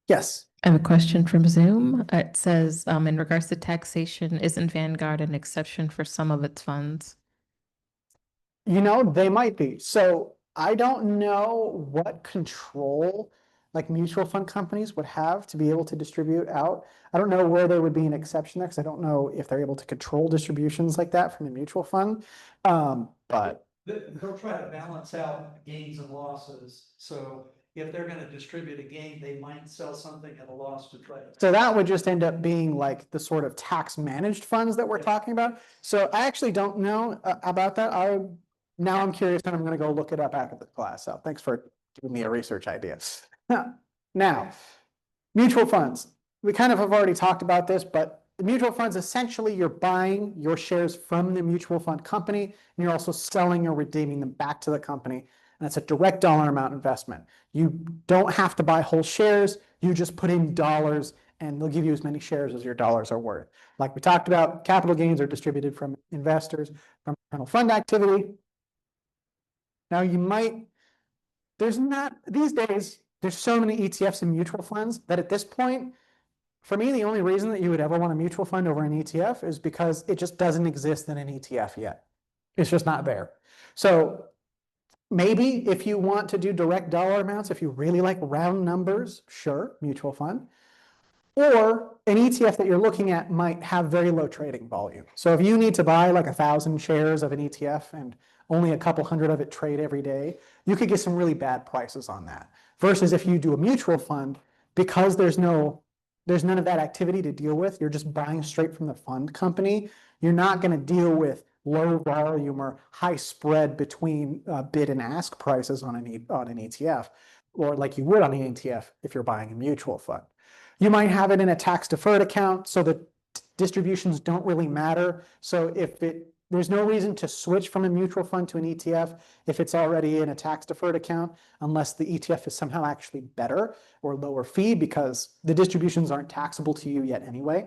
Yes. I have a question from Zoom. It says, in regards to taxation, isn't Vanguard an exception for some of its funds? You know, they might be. So I don't know what control like mutual fund companies would have to be able to distribute out. I don't know where there would be an exception there because I don't know if they're able to control distributions like that from a mutual fund. But They'll try to balance out gains and losses. So if they're gonna distribute a gain, they might sell something at a loss to try to. so that would just end up being like the sort of tax managed funds that we're talking about. So I actually don't know about that. now I'm curious and I'm gonna go look it up after the class. So thanks for giving me a research idea. Now, mutual funds. We kind of have already talked about this, but the mutual funds, essentially, you're buying your shares from the mutual fund company, and you're also selling or redeeming them back to the company. And it's a direct dollar amount investment. You don't have to buy whole shares. You just put in dollars and they'll give you as many shares as your dollars are worth. Like we talked about, capital gains are distributed from investors from internal fund activity. Now you might, there's not, these days, there's so many ETFs and mutual funds that at this point, for me, the only reason that you would ever want a mutual fund over an ETF is because it just doesn't exist in an ETF yet. It's just not there. So maybe if you want to do direct dollar amounts, if you really like round numbers, sure, mutual fund. Or an ETF that you're looking at might have very low trading volume. So if you need to buy like 1,000 shares of an ETF and only a couple hundred of it trade every day, you could get some really bad prices on that. Versus if you do a mutual fund, because there's none of that activity to deal with, you're just buying straight from the fund company, you're not going to deal with low volume or high spread between bid and ask prices on an ETF, or like you would on an ETF if you're buying a mutual fund. You might have it in a tax deferred account, so the distributions don't really matter. So there's no reason to switch from a mutual fund to an ETF if it's already in a tax deferred account, unless the ETF is somehow actually better or lower fee, because the distributions aren't taxable to you yet anyway.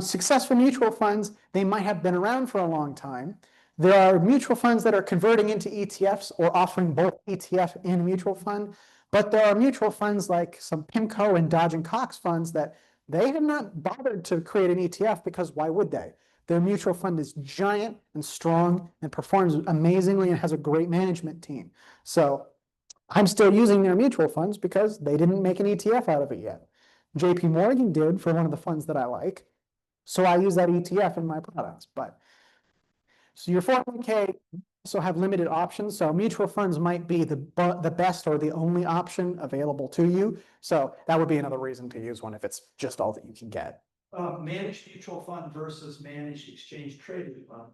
Successful mutual funds, they might have been around for a long time. There are mutual funds that are converting into ETFs or offering both ETF and mutual fund. But there are mutual funds like some PIMCO and Dodge and Cox funds that they have not bothered to create an ETF, because why would they? Their mutual fund is giant and strong and performs amazingly and has a great management team. So I'm still using their mutual funds because they didn't make an ETF out of it yet. JP Morgan did for one of the funds that I like. So I use that ETF in my products. But so your 401k also have limited options. So mutual funds might be the best or the only option available to you. So that would be another reason to use one if it's just all that you can get. Managed mutual fund versus managed exchange traded fund.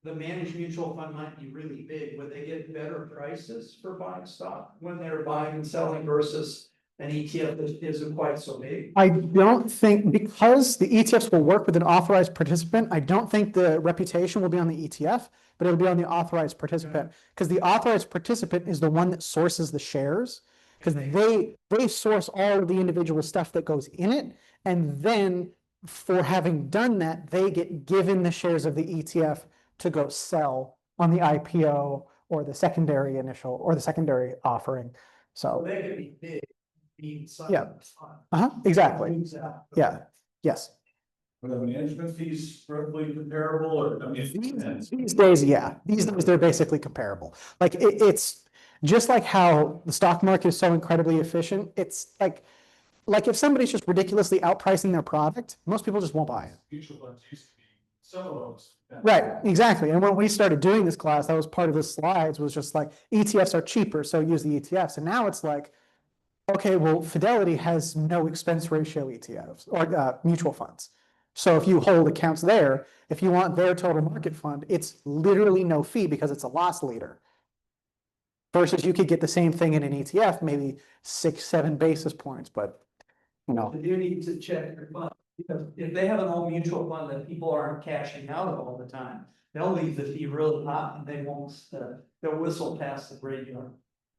The managed mutual fund might be really big. Would they get better prices for buying stock when they're buying and selling versus an ETF that isn't quite so big? I don't think, because the ETFs will work with an authorized participant, I don't think the reputation will be on the ETF, but it'll be on the authorized participant. Because the authorized participant is the one that sources the shares, because they source all of the individual stuff that goes in it. And then for having done that, they get given the shares of the ETF to go sell on the IPO or the secondary initial or the secondary offering. So So, they could be big. Yeah. exactly. Yeah, yes. But the management fees roughly comparable, or, I mean, it depends. These days, yeah, these days they're basically comparable. Like it's just like how the stock market is so incredibly efficient. It's like if somebody's just ridiculously outpricing their product, most people just won't buy it. Mutual funds used to be some of those. Right, exactly. And when we started doing this class, that was part of the slides, was just like ETFs are cheaper, so use the ETFs. And now it's like, okay, well, Fidelity has no expense ratio ETFs or mutual funds. So if you hold accounts there, if you want their total market fund, it's literally no fee because it's a loss leader. Versus you could get the same thing in an ETF, maybe 6-7 basis points, but You do need to check your fund, because if they have an all mutual fund that people aren't cashing out of all the time, they'll leave the fee really high and they won't, they'll whistle past the graveyard.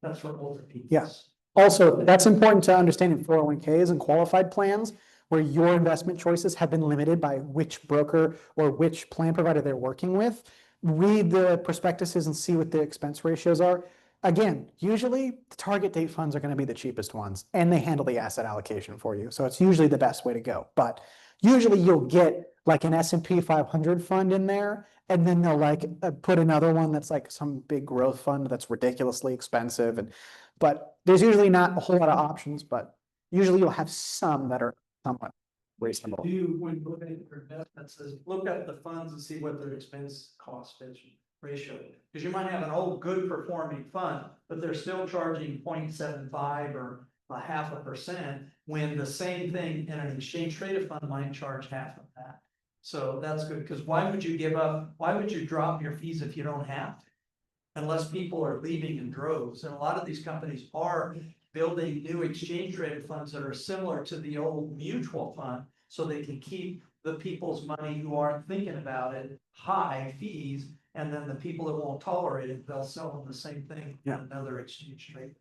That's for older people. Yeah. Also, that's important to understand in 401ks and qualified plans, where your investment choices have been limited by which broker or which plan provider they're working with. Read the prospectuses and see what the expense ratios are. Again, usually the target date funds are going to be the cheapest ones, and they handle the asset allocation for you. So it's usually the best way to go. But usually you'll get like an S&P 500 fund in there, and then they'll like put another one that's like some big growth fund that's ridiculously expensive. But there's usually not a whole lot of options, but usually you'll have some that are somewhat reasonable. When you look at your investments, is look at the funds and see what their expense cost ratio. Because you might have an old good performing fund, but they're still charging 0.75 or 0.5%, when the same thing in an exchange traded fund might charge half of that. So that's good, because why would you why would you drop your fees if you don't have to? Unless people are leaving in droves, and a lot of these companies are building new exchange traded funds that are similar to the old mutual fund. So they can keep the people's money who aren't thinking about it, high fees, and then the people that won't tolerate it, they'll sell them the same thing in Yeah. another exchange trade.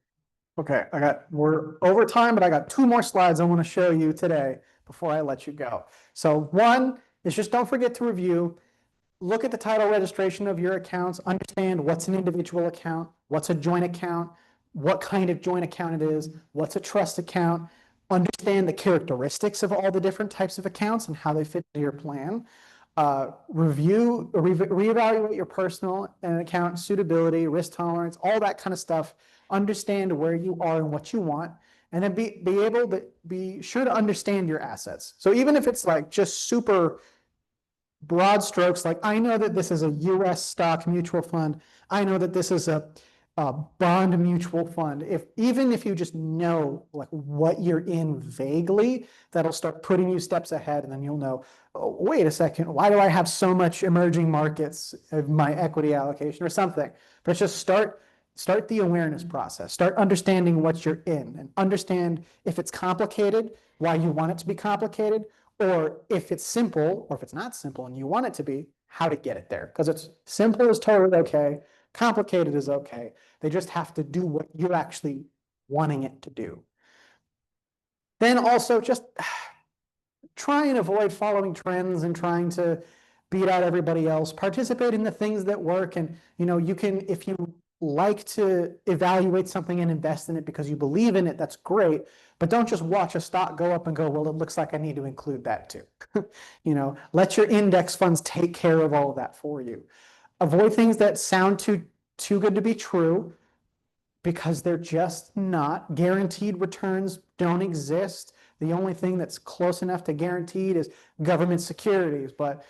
Okay, we're over time, but I got 2 more slides I want to show you today before I let you go. So one is just don't forget to review. Look at the title registration of your accounts, understand what's an individual account, what's a joint account, what kind of joint account it is, what's a trust account, understand the characteristics of all the different types of accounts and how they fit into your plan. Reevaluate your personal and account suitability, risk tolerance, all that kind of stuff. Understand where you are and what you want, and then be able to be sure to understand your assets. So even if it's like just super broad strokes, like I know that this is a US stock mutual fund. I know that this is a bond mutual fund. Even if you just know like what you're in vaguely, that'll start putting you steps ahead, and then you'll know, oh, wait a second, why do I have so much emerging markets of my equity allocation or something? But just start the awareness process. Start understanding what you're in, and understand if it's complicated, why you want it to be complicated, or if it's simple, or if it's not simple and you want it to be, how to get it there. Because it's simple is totally okay, complicated is okay. They just have to do what you're actually wanting it to do. Then also just try and avoid following trends and trying to beat out everybody else. Participate in the things that work, and you can, if you like to evaluate something and invest in it because you believe in it, that's great. But don't just watch a stock go up and go, well, it looks like I need to include that too. Let your index funds take care of all of that for you. Avoid things that sound too good to be true, because they're just not. Guaranteed returns don't exist. The only thing that's close enough to guaranteed is government securities. But,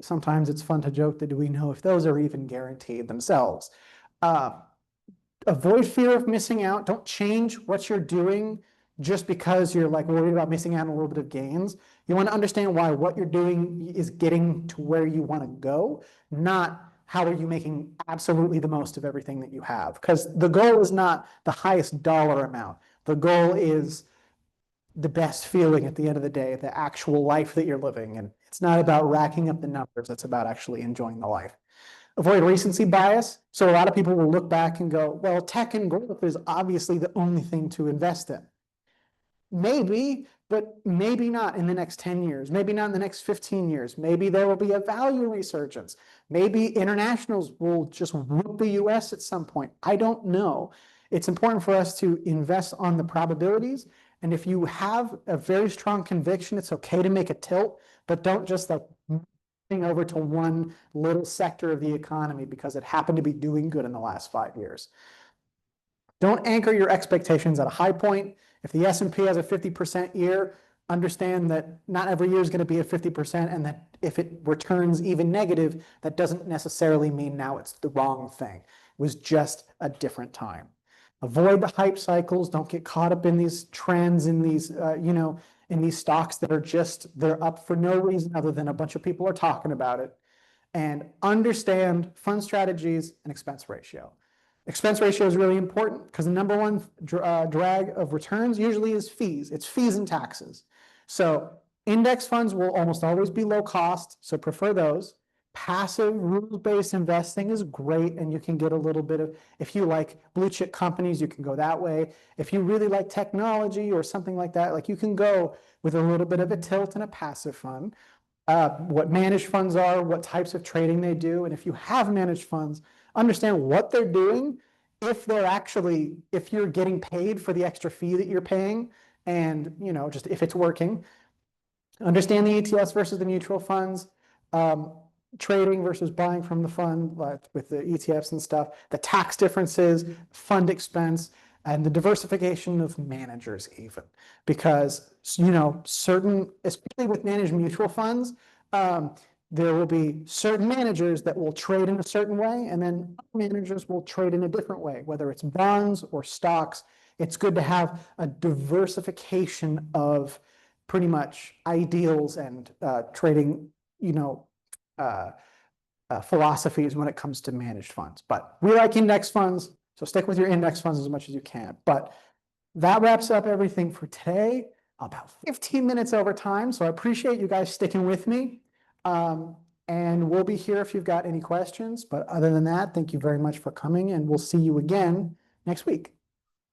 sometimes it's fun to joke that do we know if those are even guaranteed themselves. Avoid fear of missing out. Don't change what you're doing just because you're like worried about missing out on a little bit of gains. You want to understand why what you're doing is getting to where you want to go, not how are you making absolutely the most of everything that you have. Because the goal is not the highest dollar amount. The goal is the best feeling at the end of the day, the actual life that you're living. And it's not about racking up the numbers. It's about actually enjoying the life. Avoid recency bias. So a lot of people will look back and go, well, tech and growth is obviously the only thing to invest in. Maybe, but maybe not in the next 10 years, maybe not in the next 15 years. Maybe there will be a value resurgence. Maybe internationals will just whoop the US at some point. I don't know. It's important for us to invest on the probabilities. And if you have a very strong conviction, it's okay to make a tilt, but don't just like over to one little sector of the economy because it happened to be doing good in the last 5 years. Don't anchor your expectations at a high point. If the S&P has a 50% year, understand that not every year is going to be a 50%, and that if it returns even negative, that doesn't necessarily mean now it's the wrong thing. It was just a different time. Avoid the hype cycles. Don't get caught up in these trends, in these, in these stocks that are they're up for no reason other than a bunch of people are talking about it. And understand fund strategies and expense ratio. Expense ratio is really important because the number one drag of returns usually is fees. It's fees and taxes. So index funds will almost always be low cost, so prefer those. Passive rules-based investing is great, and you can get a little bit of, if you like blue chip companies, you can go that way. If you really like technology or something like that, like you can go with a little bit of a tilt in a passive fund. What managed funds are, what types of trading they do, and if you have managed funds, understand what they're doing, if you're getting paid for the extra fee that you're paying, and just if it's working. Understand the ETFs versus the mutual funds, trading versus buying from the fund, like with the ETFs and stuff, the tax differences, fund expense, and the diversification of managers even. Because, certain, especially with managed mutual funds, there will be certain managers that will trade in a certain way, and then other managers will trade in a different way, whether it's bonds or stocks. It's good to have a diversification of pretty much ideals and trading, philosophies when it comes to managed funds. But we like index funds, so stick with your index funds as much as you can. But that wraps up everything for today. About 15 minutes over time, so I appreciate you guys sticking with me. And we'll be here if you've got any questions. But other than that, thank you very much for coming, and we'll see you again next week.